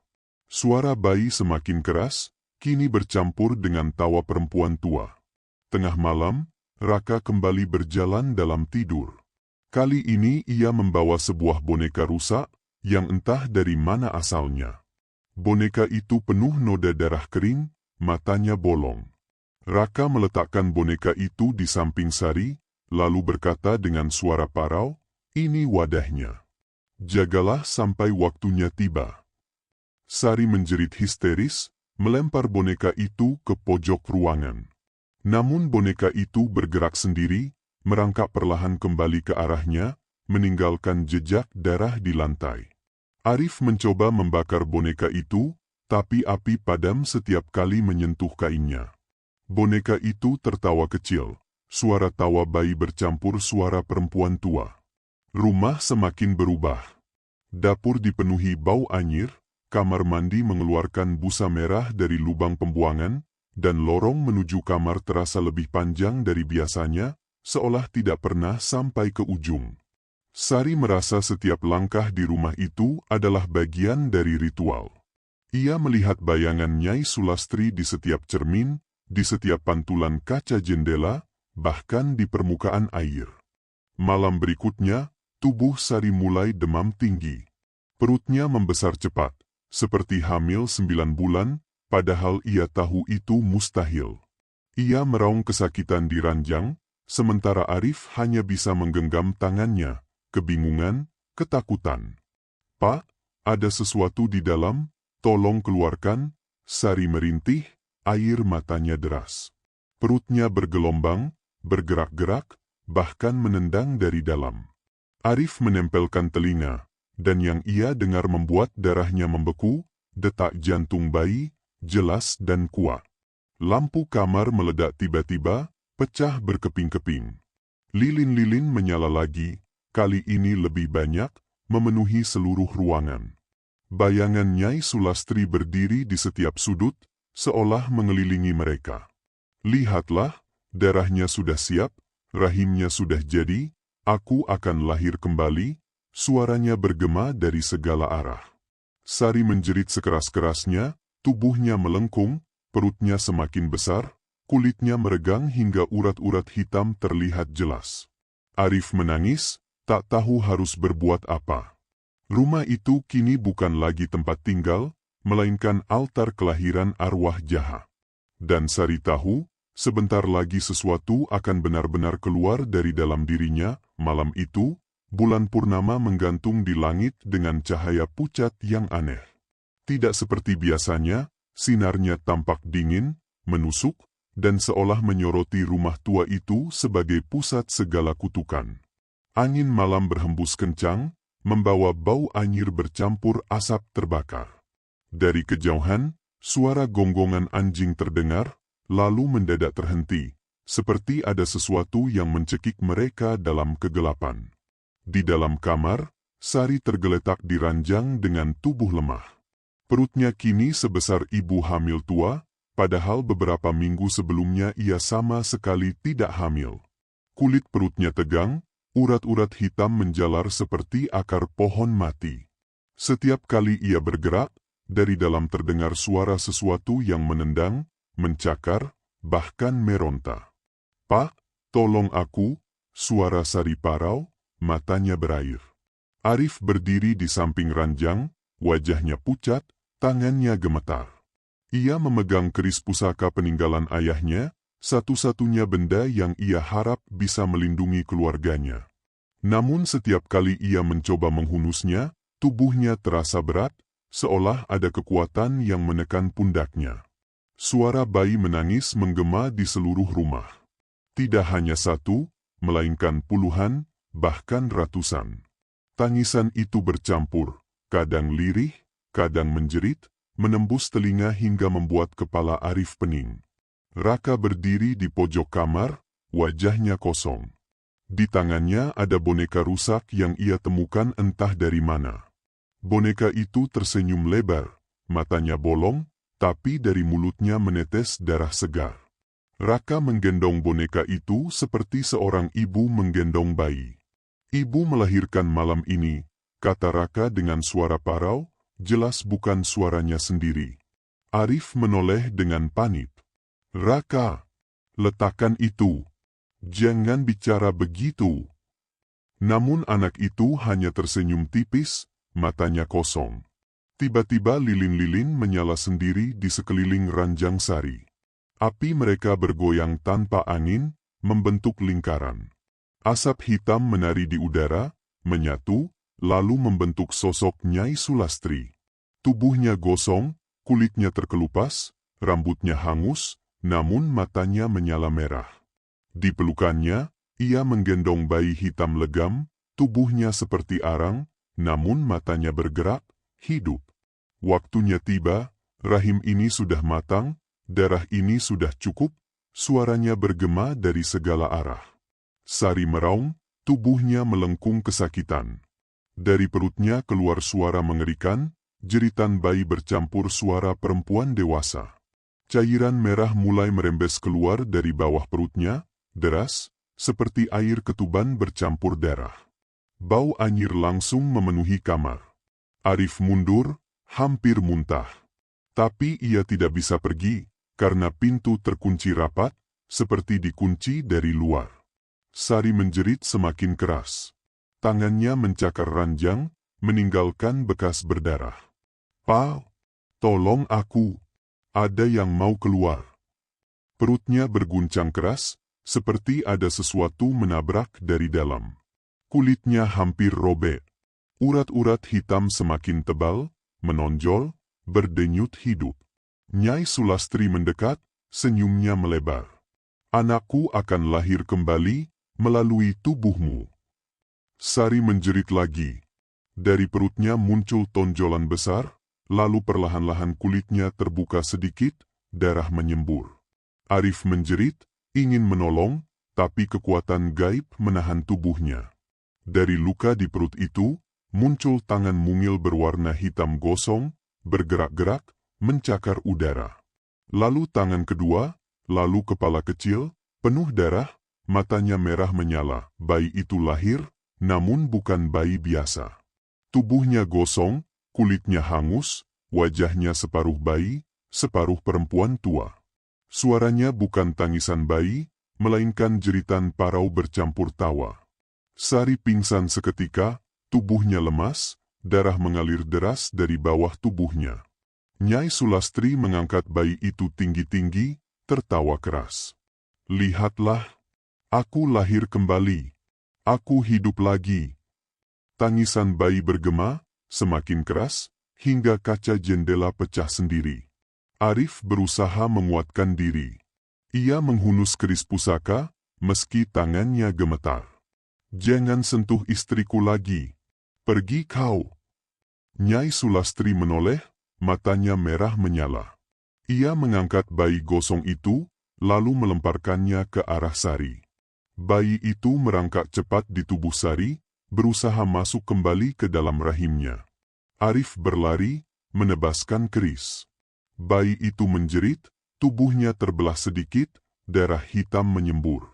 Suara bayi semakin keras, kini bercampur dengan tawa perempuan tua. Tengah malam, Raka kembali berjalan dalam tidur. Kali ini ia membawa sebuah boneka rusak, yang entah dari mana asalnya. Boneka itu penuh noda darah kering, matanya bolong. Raka meletakkan boneka itu di samping Sari, lalu berkata dengan suara parau, "Ini wadahnya. Jagalah sampai waktunya tiba." Sari menjerit histeris, melempar boneka itu ke pojok ruangan. Namun boneka itu bergerak sendiri, merangkak perlahan kembali ke arahnya, meninggalkan jejak darah di lantai. Arif mencoba membakar boneka itu, tapi api padam setiap kali menyentuh kainnya. Boneka itu tertawa kecil, suara tawa bayi bercampur suara perempuan tua. Rumah semakin berubah. Dapur dipenuhi bau anyir, kamar mandi mengeluarkan busa merah dari lubang pembuangan, dan lorong menuju kamar terasa lebih panjang dari biasanya, seolah tidak pernah sampai ke ujung. Sari merasa setiap langkah di rumah itu adalah bagian dari ritual. Ia melihat bayangan Nyai Sulastri di setiap cermin, di setiap pantulan kaca jendela, bahkan di permukaan air. Malam berikutnya, tubuh Sari mulai demam tinggi. Perutnya membesar cepat, seperti hamil 9 bulan, padahal ia tahu itu mustahil. Ia meraung kesakitan di ranjang, sementara Arif hanya bisa menggenggam tangannya, kebingungan, ketakutan. "Pak, ada sesuatu di dalam, tolong keluarkan." Sari merintih, air matanya deras. Perutnya bergelombang, bergerak-gerak, bahkan menendang dari dalam. Arif menempelkan telinga, dan yang ia dengar membuat darahnya membeku, detak jantung bayi, jelas dan kuat. Lampu kamar meledak tiba-tiba, pecah berkeping-keping. Lilin-lilin menyala lagi, kali ini lebih banyak, memenuhi seluruh ruangan. Bayangan Nyai Sulastri berdiri di setiap sudut, seolah mengelilingi mereka. Lihatlah, darahnya sudah siap, rahimnya sudah jadi, aku akan lahir kembali, suaranya bergema dari segala arah. Sari menjerit sekeras-kerasnya, tubuhnya melengkung, perutnya semakin besar, kulitnya meregang hingga urat-urat hitam terlihat jelas. Arif menangis, tak tahu harus berbuat apa. Rumah itu kini bukan lagi tempat tinggal, melainkan altar kelahiran arwah jahat. Dan Sari tahu, sebentar lagi sesuatu akan benar-benar keluar dari dalam dirinya. Malam itu, bulan purnama menggantung di langit dengan cahaya pucat yang aneh. Tidak seperti biasanya, sinarnya tampak dingin, menusuk, dan seolah menyoroti rumah tua itu sebagai pusat segala kutukan. Angin malam berhembus kencang, membawa bau anyir bercampur asap terbakar. Dari kejauhan, suara gonggongan anjing terdengar, lalu mendadak terhenti, seperti ada sesuatu yang mencekik mereka dalam kegelapan. Di dalam kamar, Sari tergeletak di ranjang dengan tubuh lemah. Perutnya kini sebesar ibu hamil tua, padahal beberapa minggu sebelumnya ia sama sekali tidak hamil. Kulit perutnya tegang, urat-urat hitam menjalar seperti akar pohon mati. Setiap kali ia bergerak, dari dalam terdengar suara sesuatu yang menendang, mencakar, bahkan meronta. "Pak, tolong aku," suara Sari parau, matanya berair. Arif berdiri di samping ranjang, wajahnya pucat, tangannya gemetar. Ia memegang keris pusaka peninggalan ayahnya, satu-satunya benda yang ia harap bisa melindungi keluarganya. Namun setiap kali ia mencoba menghunusnya, tubuhnya terasa berat, seolah ada kekuatan yang menekan pundaknya. Suara bayi menangis menggema di seluruh rumah. Tidak hanya satu, melainkan puluhan, bahkan ratusan. Tangisan itu bercampur, kadang lirih, kadang menjerit, menembus telinga hingga membuat kepala Arif pening. Raka berdiri di pojok kamar, wajahnya kosong. Di tangannya ada boneka rusak yang ia temukan entah dari mana. Boneka itu tersenyum lebar, matanya bolong, tapi dari mulutnya menetes darah segar. Raka menggendong boneka itu seperti seorang ibu menggendong bayi. "Ibu melahirkan malam ini," kata Raka dengan suara parau, jelas bukan suaranya sendiri. Arif menoleh dengan panik. "Raka, letakkan itu. Jangan bicara begitu." Namun anak itu hanya tersenyum tipis, matanya kosong. Tiba-tiba lilin-lilin menyala sendiri di sekeliling ranjang Sari. Api mereka bergoyang tanpa angin, membentuk lingkaran. Asap hitam menari di udara, menyatu, lalu membentuk sosok Nyai Sulastri. Tubuhnya gosong, kulitnya terkelupas, rambutnya hangus, namun matanya menyala merah. Di pelukannya, ia menggendong bayi hitam legam, tubuhnya seperti arang, namun matanya bergerak, hidup. Waktunya tiba, rahim ini sudah matang, darah ini sudah cukup, suaranya bergema dari segala arah. Sari meraung, tubuhnya melengkung kesakitan. Dari perutnya keluar suara mengerikan, jeritan bayi bercampur suara perempuan dewasa. Cairan merah mulai merembes keluar dari bawah perutnya, deras, seperti air ketuban bercampur darah. Bau anyir langsung memenuhi kamar. Arif mundur, hampir muntah. Tapi ia tidak bisa pergi, karena pintu terkunci rapat, seperti dikunci dari luar. Sari menjerit semakin keras. Tangannya mencakar ranjang, meninggalkan bekas berdarah. "Pak, tolong aku. Ada yang mau keluar." Perutnya berguncang keras, seperti ada sesuatu menabrak dari dalam. Kulitnya hampir robek. Urat-urat hitam semakin tebal, menonjol, berdenyut hidup. Nyai Sulastri mendekat, senyumnya melebar. "Anakku akan lahir kembali, melalui tubuhmu." Sari menjerit lagi. Dari perutnya muncul tonjolan besar, lalu perlahan-lahan kulitnya terbuka sedikit, darah menyembur. Arif menjerit, ingin menolong, tapi kekuatan gaib menahan tubuhnya. Dari luka di perut itu, muncul tangan mungil berwarna hitam gosong, bergerak-gerak, mencakar udara. Lalu tangan kedua, lalu kepala kecil, penuh darah, matanya merah menyala. Bayi itu lahir, namun bukan bayi biasa. Tubuhnya gosong, kulitnya hangus, wajahnya separuh bayi, separuh perempuan tua. Suaranya bukan tangisan bayi, melainkan jeritan parau bercampur tawa. Sari pingsan seketika, tubuhnya lemas, darah mengalir deras dari bawah tubuhnya. Nyai Sulastri mengangkat bayi itu tinggi-tinggi, tertawa keras. "Lihatlah, aku lahir kembali. Aku hidup lagi." Tangisan bayi bergema, semakin keras, hingga kaca jendela pecah sendiri. Arif berusaha menguatkan diri. Ia menghunus keris pusaka, meski tangannya gemetar. "Jangan sentuh istriku lagi. Pergi kau." Nyai Sulastri menoleh, matanya merah menyala. Ia mengangkat bayi gosong itu, lalu melemparkannya ke arah Sari. Bayi itu merangkak cepat di tubuh Sari, berusaha masuk kembali ke dalam rahimnya. Arif berlari, menebaskan keris. Bayi itu menjerit, tubuhnya terbelah sedikit, darah hitam menyembur.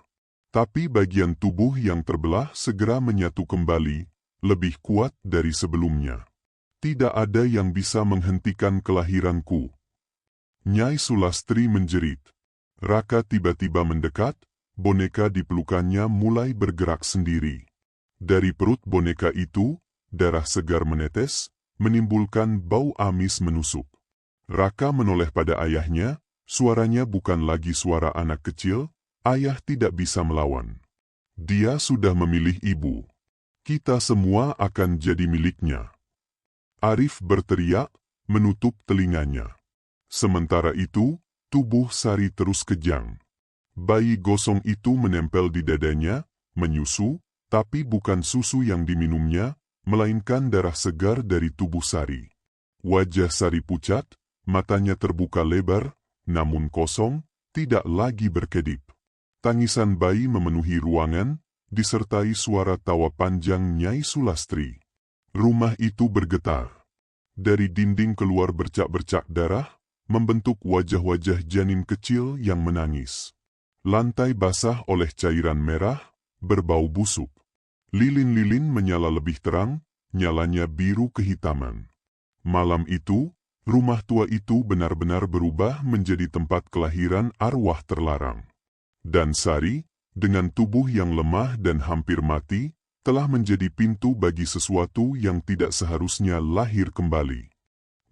Tapi bagian tubuh yang terbelah segera menyatu kembali, lebih kuat dari sebelumnya. "Tidak ada yang bisa menghentikan kelahiranku." Nyai Sulastri menjerit. Raka tiba-tiba mendekat, boneka di pelukannya mulai bergerak sendiri. Dari perut boneka itu, darah segar menetes, menimbulkan bau amis menusuk. Raka menoleh pada ayahnya, suaranya bukan lagi suara anak kecil. Ayah tidak bisa melawan. Dia sudah memilih ibu. Kita semua akan jadi miliknya. Arif berteriak, menutup telinganya. Sementara itu, tubuh Sari terus kejang. Bayi gosong itu menempel di dadanya, menyusu, tapi bukan susu yang diminumnya, melainkan darah segar dari tubuh Sari. Wajah Sari pucat, matanya terbuka lebar, namun kosong, tidak lagi berkedip. Tangisan bayi memenuhi ruangan, disertai suara tawa panjang Nyai Sulastri. Rumah itu bergetar. Dari dinding keluar bercak-bercak darah, membentuk wajah-wajah janin kecil yang menangis. Lantai basah oleh cairan merah, berbau busuk. Lilin-lilin menyala lebih terang, nyalanya biru kehitaman. Malam itu, rumah tua itu benar-benar berubah menjadi tempat kelahiran arwah terlarang. Dan Sari, dengan tubuh yang lemah dan hampir mati, telah menjadi pintu bagi sesuatu yang tidak seharusnya lahir kembali.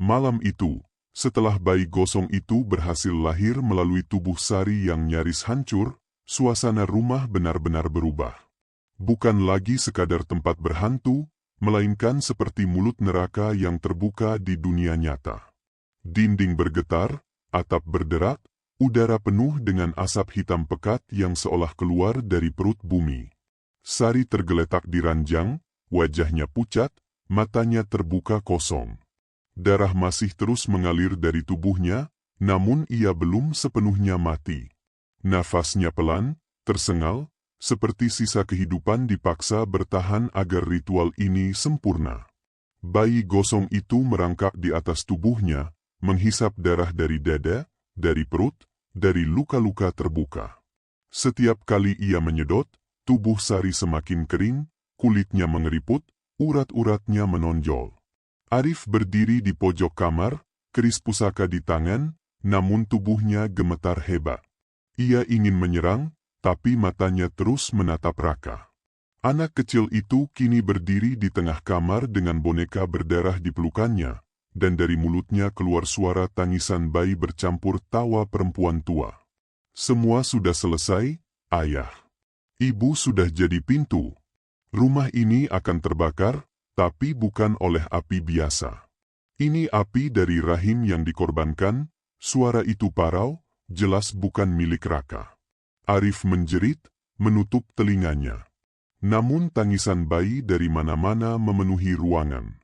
Malam itu, setelah bayi gosong itu berhasil lahir melalui tubuh Sari yang nyaris hancur, suasana rumah benar-benar berubah. Bukan lagi sekadar tempat berhantu, melainkan seperti mulut neraka yang terbuka di dunia nyata. Dinding bergetar, atap berderak, udara penuh dengan asap hitam pekat yang seolah keluar dari perut bumi. Sari tergeletak di ranjang, wajahnya pucat, matanya terbuka kosong. Darah masih terus mengalir dari tubuhnya, namun ia belum sepenuhnya mati. Nafasnya pelan, tersengal, seperti sisa kehidupan dipaksa bertahan agar ritual ini sempurna. Bayi gosong itu merangkak di atas tubuhnya, menghisap darah dari dada, dari perut, dari luka-luka terbuka. Setiap kali ia menyedot, tubuh Sari semakin kering, kulitnya mengeriput, urat-uratnya menonjol. Arif berdiri di pojok kamar, keris pusaka di tangan, namun tubuhnya gemetar hebat. Ia ingin menyerang, tapi matanya terus menatap Raka. Anak kecil itu kini berdiri di tengah kamar dengan boneka berdarah di pelukannya, dan dari mulutnya keluar suara tangisan bayi bercampur tawa perempuan tua. "Semua sudah selesai, Ayah. Ibu sudah jadi pintu. Rumah ini akan terbakar, tapi bukan oleh api biasa. Ini api dari rahim yang dikorbankan." Suara itu parau, jelas bukan milik Raka. Arif menjerit, menutup telinganya. Namun tangisan bayi dari mana-mana memenuhi ruangan.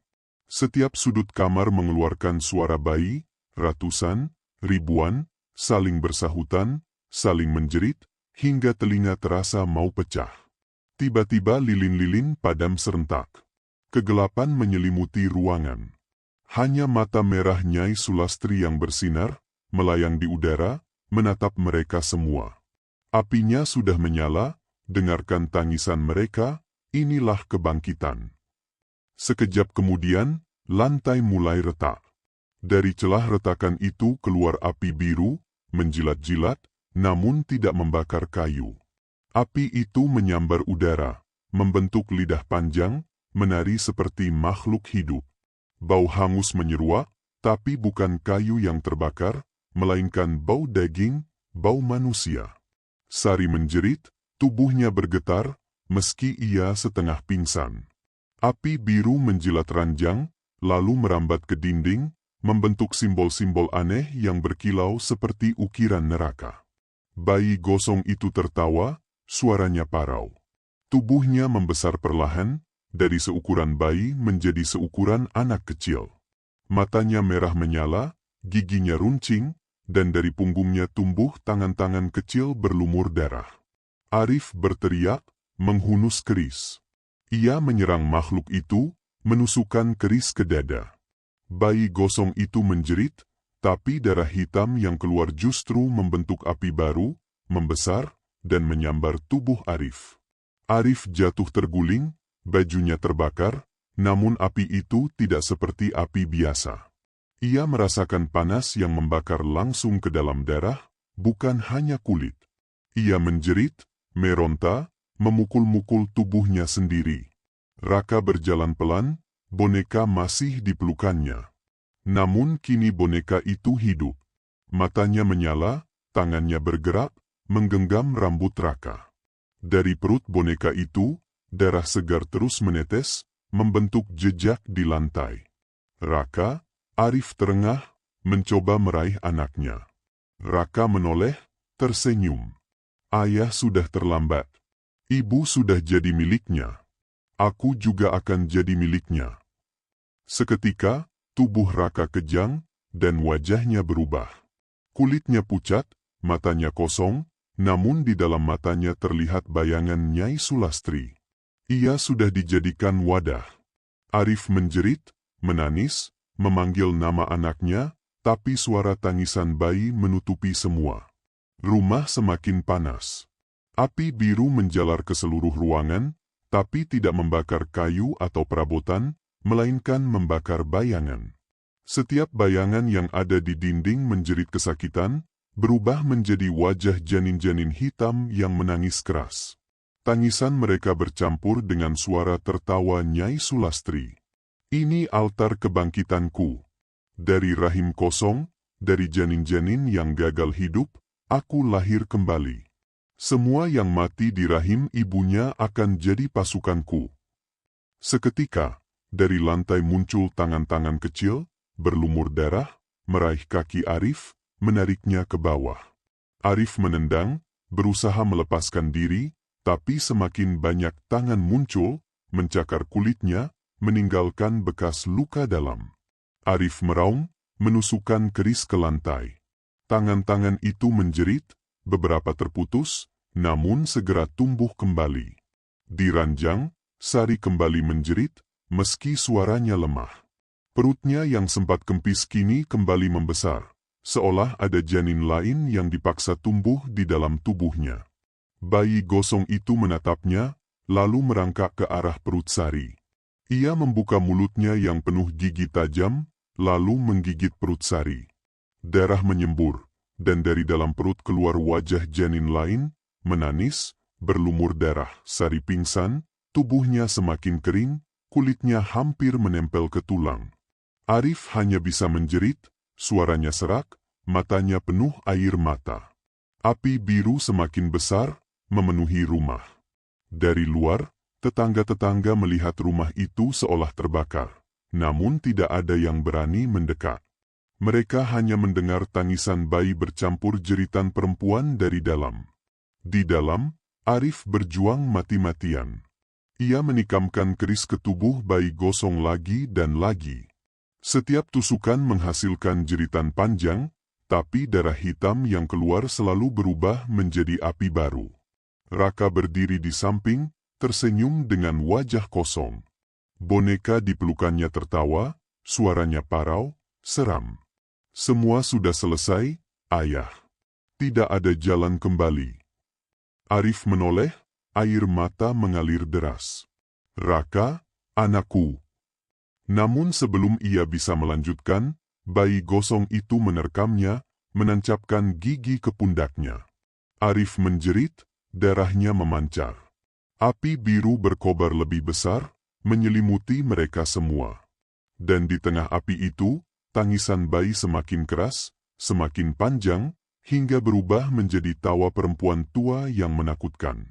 Setiap sudut kamar mengeluarkan suara bayi, ratusan, ribuan, saling bersahutan, saling menjerit, hingga telinga terasa mau pecah. Tiba-tiba lilin-lilin padam serentak. Kegelapan menyelimuti ruangan. Hanya mata merah Nyai Sulastri yang bersinar, melayang di udara, menatap mereka semua. Apinya sudah menyala, dengarkan tangisan mereka, inilah kebangkitan. Sekejap kemudian, lantai mulai retak. Dari celah retakan itu keluar api biru, menjilat-jilat, namun tidak membakar kayu. Api itu menyambar udara, membentuk lidah panjang, menari seperti makhluk hidup. Bau hangus menyeruak, tapi bukan kayu yang terbakar, melainkan bau daging, bau manusia. Sari menjerit, tubuhnya bergetar, meski ia setengah pingsan. Api biru menjilat ranjang, lalu merambat ke dinding, membentuk simbol-simbol aneh yang berkilau seperti ukiran neraka. Bayi gosong itu tertawa, suaranya parau. Tubuhnya membesar perlahan, dari seukuran bayi menjadi seukuran anak kecil. Matanya merah menyala, giginya runcing, dan dari punggungnya tumbuh tangan-tangan kecil berlumur darah. Arif berteriak, menghunus keris. Ia menyerang makhluk itu, menusukkan keris ke dada. Bayi gosong itu menjerit, tapi darah hitam yang keluar justru membentuk api baru, membesar, dan menyambar tubuh Arif. Arif jatuh terguling, bajunya terbakar, namun api itu tidak seperti api biasa. Ia merasakan panas yang membakar langsung ke dalam darah, bukan hanya kulit. Ia menjerit, meronta, memukul-mukul tubuhnya sendiri. Raka berjalan pelan, boneka masih di pelukannya. Namun kini boneka itu hidup. Matanya menyala, tangannya bergerak, menggenggam rambut Raka. Dari perut boneka itu, darah segar terus menetes, membentuk jejak di lantai. Raka, Arif terengah, mencoba meraih anaknya. Raka menoleh, tersenyum. Ayah sudah terlambat. Ibu sudah jadi miliknya. Aku juga akan jadi miliknya. Seketika, tubuh Raka kejang, dan wajahnya berubah. Kulitnya pucat, matanya kosong, namun di dalam matanya terlihat bayangan Nyai Sulastri. Ia sudah dijadikan wadah. Arif menjerit, menangis, memanggil nama anaknya, tapi suara tangisan bayi menutupi semua. Rumah semakin panas. Api biru menjalar ke seluruh ruangan, tapi tidak membakar kayu atau perabotan, melainkan membakar bayangan. Setiap bayangan yang ada di dinding menjerit kesakitan, berubah menjadi wajah janin-janin hitam yang menangis keras. Tangisan mereka bercampur dengan suara tertawa Nyai Sulastri. Ini altar kebangkitanku. Dari rahim kosong, dari janin-janin yang gagal hidup, aku lahir kembali. Semua yang mati di rahim ibunya akan jadi pasukanku. Seketika, dari lantai muncul tangan-tangan kecil, berlumur darah, meraih kaki Arif, menariknya ke bawah. Arif menendang, berusaha melepaskan diri, tapi semakin banyak tangan muncul, mencakar kulitnya, meninggalkan bekas luka dalam. Arif meraung, menusukkan keris ke lantai. Tangan-tangan itu menjerit, beberapa terputus, namun segera tumbuh kembali. Di ranjang, Sari kembali menjerit, meski suaranya lemah. Perutnya yang sempat kempis kini kembali membesar, seolah ada janin lain yang dipaksa tumbuh di dalam tubuhnya. Bayi gosong itu menatapnya, lalu merangkak ke arah perut Sari. Ia membuka mulutnya yang penuh gigi tajam, lalu menggigit perut Sari. Darah menyembur, dan dari dalam perut keluar wajah janin lain, menangis, berlumur darah. Sari pingsan, tubuhnya semakin kering, kulitnya hampir menempel ke tulang. Arif hanya bisa menjerit, suaranya serak, matanya penuh air mata. Api biru semakin besar, memenuhi rumah. Dari luar, tetangga-tetangga melihat rumah itu seolah terbakar, namun tidak ada yang berani mendekat. Mereka hanya mendengar tangisan bayi bercampur jeritan perempuan dari dalam. Di dalam, Arif berjuang mati-matian. Ia menikamkan keris ke tubuh bayi gosong lagi dan lagi. Setiap tusukan menghasilkan jeritan panjang, tapi darah hitam yang keluar selalu berubah menjadi api baru. Raka berdiri di samping, tersenyum dengan wajah kosong. Boneka di pelukannya tertawa, suaranya parau, seram. Semua sudah selesai, ayah. Tidak ada jalan kembali. Arif menoleh, air mata mengalir deras. Raka, anakku. Namun sebelum ia bisa melanjutkan, bayi gosong itu menerkamnya, menancapkan gigi ke pundaknya. Arif menjerit, darahnya memancar. Api biru berkobar lebih besar, menyelimuti mereka semua. Dan di tengah api itu, tangisan bayi semakin keras, semakin panjang, hingga berubah menjadi tawa perempuan tua yang menakutkan.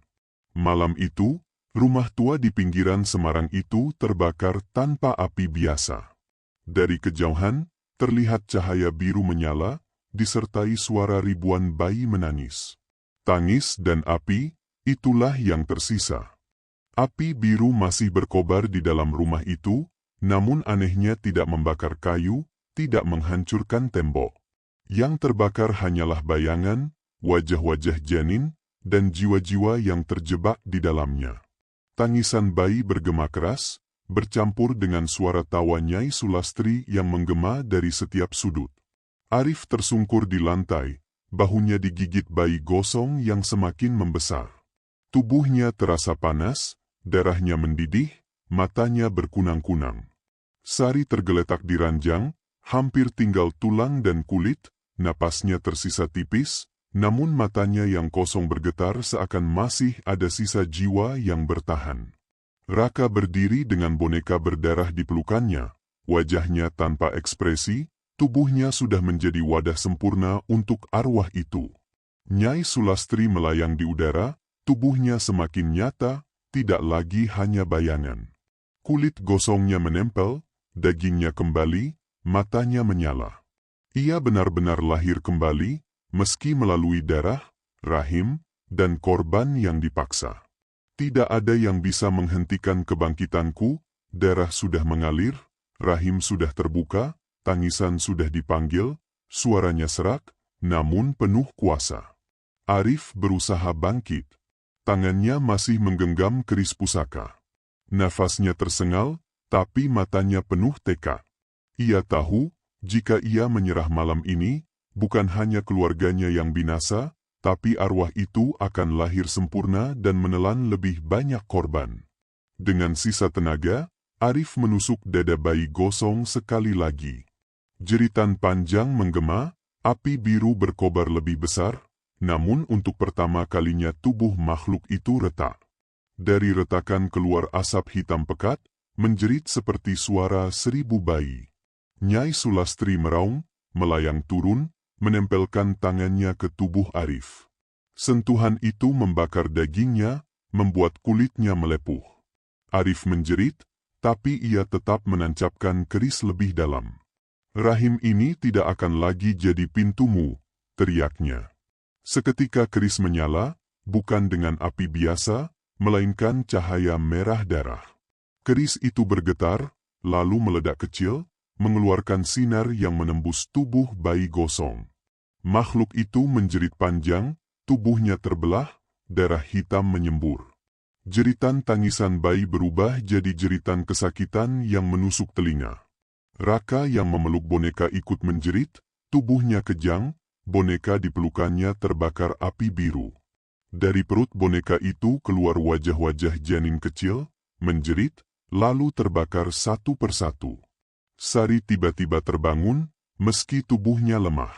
Malam itu, rumah tua di pinggiran Semarang itu terbakar tanpa api biasa. Dari kejauhan, terlihat cahaya biru menyala, disertai suara ribuan bayi menangis. Tangis dan api, itulah yang tersisa. Api biru masih berkobar di dalam rumah itu, namun anehnya tidak membakar kayu, tidak menghancurkan tembok. Yang terbakar hanyalah bayangan, wajah-wajah janin, dan jiwa-jiwa yang terjebak di dalamnya. Tangisan bayi bergema keras, bercampur dengan suara tawa Nyai Sulastri yang menggema dari setiap sudut. Arif tersungkur di lantai, bahunya digigit bayi gosong yang semakin membesar. Tubuhnya terasa panas, darahnya mendidih, matanya berkunang-kunang. Sari tergeletak di ranjang, hampir tinggal tulang dan kulit, napasnya tersisa tipis, namun matanya yang kosong bergetar seakan masih ada sisa jiwa yang bertahan. Raka berdiri dengan boneka berdarah di pelukannya, wajahnya tanpa ekspresi, tubuhnya sudah menjadi wadah sempurna untuk arwah itu. Nyai Sulastri melayang di udara, tubuhnya semakin nyata, tidak lagi hanya bayangan. Kulit gosongnya menempel, dagingnya kembali, matanya menyala. Ia benar-benar lahir kembali, meski melalui darah, rahim, dan korban yang dipaksa. Tidak ada yang bisa menghentikan kebangkitanku, darah sudah mengalir, rahim sudah terbuka, tangisan sudah dipanggil, suaranya serak, namun penuh kuasa. Arif berusaha bangkit. Tangannya masih menggenggam keris pusaka. Nafasnya tersengal, tapi matanya penuh tekad. Ia tahu, jika ia menyerah malam ini, bukan hanya keluarganya yang binasa, tapi arwah itu akan lahir sempurna dan menelan lebih banyak korban. Dengan sisa tenaga, Arif menusuk dada bayi gosong sekali lagi. Jeritan panjang menggema, api biru berkobar lebih besar, namun untuk pertama kalinya tubuh makhluk itu retak. Dari retakan keluar asap hitam pekat, menjerit seperti suara 1000 bayi. Nyai Sulastri meraung, melayang turun, menempelkan tangannya ke tubuh Arif. Sentuhan itu membakar dagingnya, membuat kulitnya melepuh. Arif menjerit, tapi ia tetap menancapkan keris lebih dalam. Rahim ini tidak akan lagi jadi pintumu, teriaknya. Seketika keris menyala, bukan dengan api biasa, melainkan cahaya merah darah. Keris itu bergetar, lalu meledak kecil, mengeluarkan sinar yang menembus tubuh bayi gosong. Makhluk itu menjerit panjang, tubuhnya terbelah, darah hitam menyembur. Jeritan tangisan bayi berubah jadi jeritan kesakitan yang menusuk telinga. Raka yang memeluk boneka ikut menjerit, tubuhnya kejang, boneka di pelukannya terbakar api biru. Dari perut boneka itu keluar wajah-wajah janin kecil, menjerit, lalu terbakar satu persatu. Sari tiba-tiba terbangun, meski tubuhnya lemah.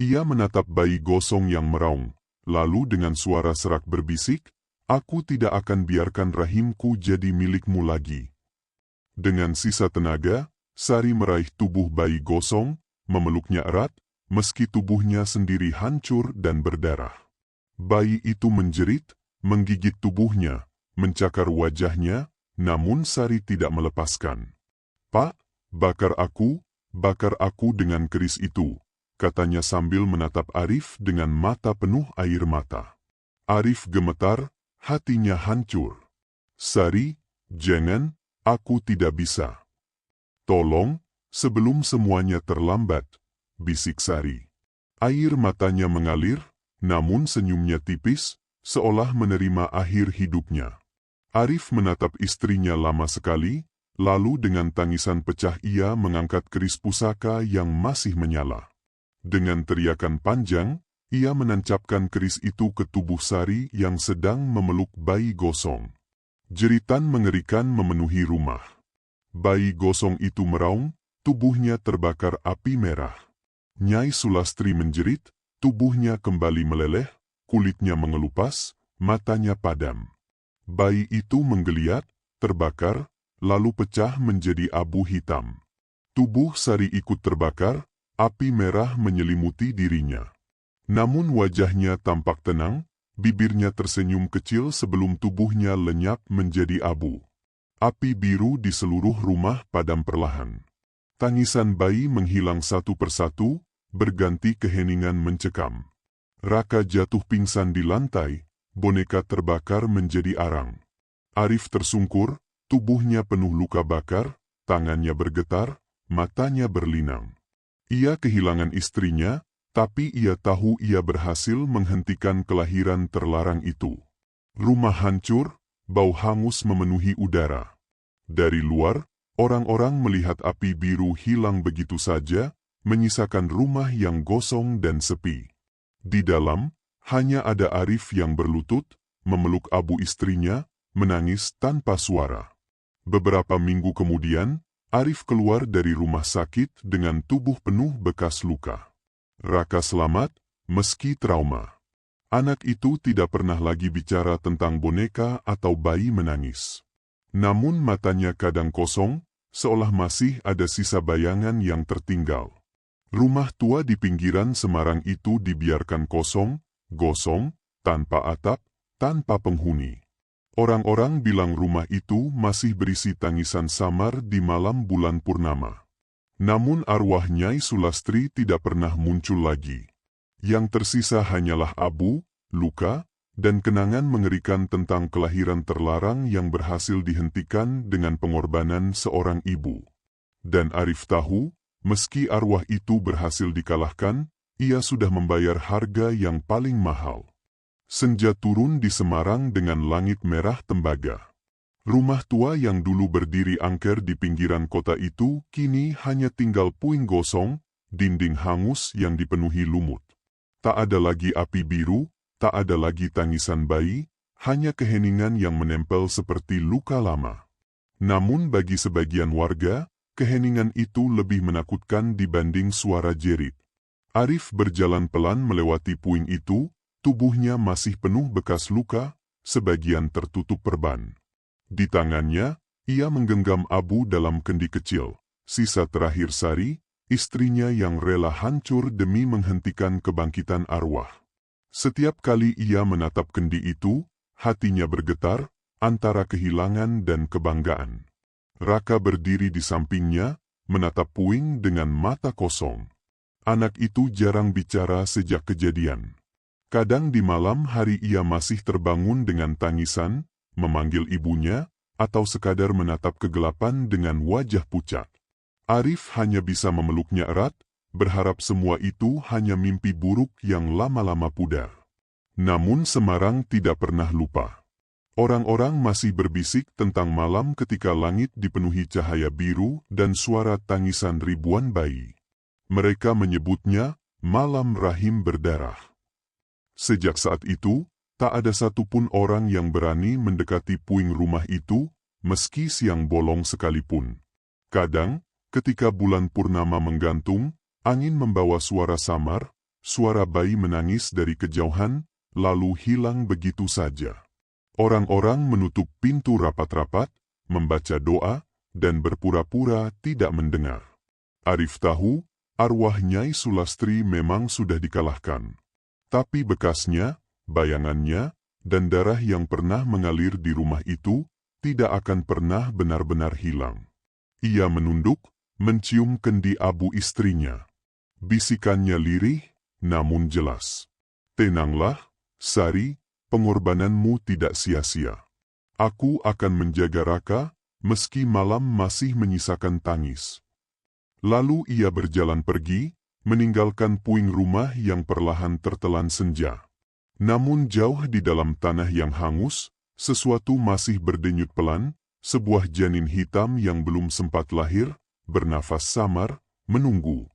Ia menatap bayi gosong yang meraung, lalu dengan suara serak berbisik, "Aku tidak akan biarkan rahimku jadi milikmu lagi." Dengan sisa tenaga, Sari meraih tubuh bayi gosong, memeluknya erat, meski tubuhnya sendiri hancur dan berdarah. Bayi itu menjerit, menggigit tubuhnya, mencakar wajahnya, namun Sari tidak melepaskan. "Pak, bakar aku dengan keris itu," katanya sambil menatap Arif dengan mata penuh air mata. Arif gemetar, hatinya hancur. "Sari, jangan, aku tidak bisa. Tolong, sebelum semuanya terlambat," bisik Sari. Air matanya mengalir, namun senyumnya tipis, seolah menerima akhir hidupnya. Arif menatap istrinya lama sekali, lalu dengan tangisan pecah ia mengangkat keris pusaka yang masih menyala. Dengan teriakan panjang, ia menancapkan keris itu ke tubuh Sari yang sedang memeluk bayi gosong. Jeritan mengerikan memenuhi rumah. Bayi gosong itu meraung, tubuhnya terbakar api merah. Nyai Sulastri menjerit, tubuhnya kembali meleleh, kulitnya mengelupas, matanya padam. Bayi itu menggeliat, terbakar, lalu pecah menjadi abu hitam. Tubuh Sari ikut terbakar, api merah menyelimuti dirinya. Namun wajahnya tampak tenang, bibirnya tersenyum kecil sebelum tubuhnya lenyap menjadi abu. Api biru di seluruh rumah padam perlahan. Tangisan bayi menghilang satu persatu, berganti keheningan mencekam. Raka jatuh pingsan di lantai, boneka terbakar menjadi arang. Arif tersungkur, tubuhnya penuh luka bakar, tangannya bergetar, matanya berlinang. Ia kehilangan istrinya, tapi ia tahu ia berhasil menghentikan kelahiran terlarang itu. Rumah hancur, bau hangus memenuhi udara. Dari luar, orang-orang melihat api biru hilang begitu saja, menyisakan rumah yang gosong dan sepi. Di dalam, hanya ada Arif yang berlutut, memeluk abu istrinya, menangis tanpa suara. Beberapa minggu kemudian, Arif keluar dari rumah sakit dengan tubuh penuh bekas luka. Raka selamat, meski trauma. Anak itu tidak pernah lagi bicara tentang boneka atau bayi menangis. Namun matanya kadang kosong, seolah masih ada sisa bayangan yang tertinggal. Rumah tua di pinggiran Semarang itu dibiarkan kosong, gosong, tanpa atap, tanpa penghuni. Orang-orang bilang rumah itu masih berisi tangisan samar di malam bulan purnama. Namun arwah Nyai Sulastri tidak pernah muncul lagi. Yang tersisa hanyalah abu, luka, dan kenangan mengerikan tentang kelahiran terlarang yang berhasil dihentikan dengan pengorbanan seorang ibu. Dan Arif tahu, meski arwah itu berhasil dikalahkan, ia sudah membayar harga yang paling mahal. Senja turun di Semarang dengan langit merah tembaga. Rumah tua yang dulu berdiri angker di pinggiran kota itu kini hanya tinggal puing gosong, dinding hangus yang dipenuhi lumut. Tak ada lagi api biru, tak ada lagi tangisan bayi, hanya keheningan yang menempel seperti luka lama. Namun bagi sebagian warga, keheningan itu lebih menakutkan dibanding suara jerit. Arif berjalan pelan melewati puing itu, tubuhnya masih penuh bekas luka, sebagian tertutup perban. Di tangannya, ia menggenggam abu dalam kendi kecil, sisa terakhir Sari, istrinya yang rela hancur demi menghentikan kebangkitan arwah. Setiap kali ia menatap kendi itu, hatinya bergetar, antara kehilangan dan kebanggaan. Raka berdiri di sampingnya, menatap puing dengan mata kosong. Anak itu jarang bicara sejak kejadian. Kadang di malam hari ia masih terbangun dengan tangisan, memanggil ibunya, atau sekadar menatap kegelapan dengan wajah pucat. Arif hanya bisa memeluknya erat, berharap semua itu hanya mimpi buruk yang lama-lama pudar. Namun Semarang tidak pernah lupa. Orang-orang masih berbisik tentang malam ketika langit dipenuhi cahaya biru dan suara tangisan ribuan bayi. Mereka menyebutnya malam rahim berdarah. Sejak saat itu, tak ada satupun orang yang berani mendekati puing rumah itu, meski siang bolong sekalipun. Kadang, ketika bulan purnama menggantung, angin membawa suara samar, suara bayi menangis dari kejauhan, lalu hilang begitu saja. Orang-orang menutup pintu rapat-rapat, membaca doa, dan berpura-pura tidak mendengar. Arif tahu, arwah Nyai Sulastri memang sudah dikalahkan. Tapi bekasnya, bayangannya, dan darah yang pernah mengalir di rumah itu, tidak akan pernah benar-benar hilang. Ia menunduk, mencium kendi abu istrinya. Bisikannya lirih, namun jelas. Tenanglah, Sari, pengorbananmu tidak sia-sia. Aku akan menjaga Raka, meski malam masih menyisakan tangis. Lalu ia berjalan pergi, meninggalkan puing rumah yang perlahan tertelan senja. Namun jauh di dalam tanah yang hangus, sesuatu masih berdenyut pelan, sebuah janin hitam yang belum sempat lahir, bernafas samar, menunggu.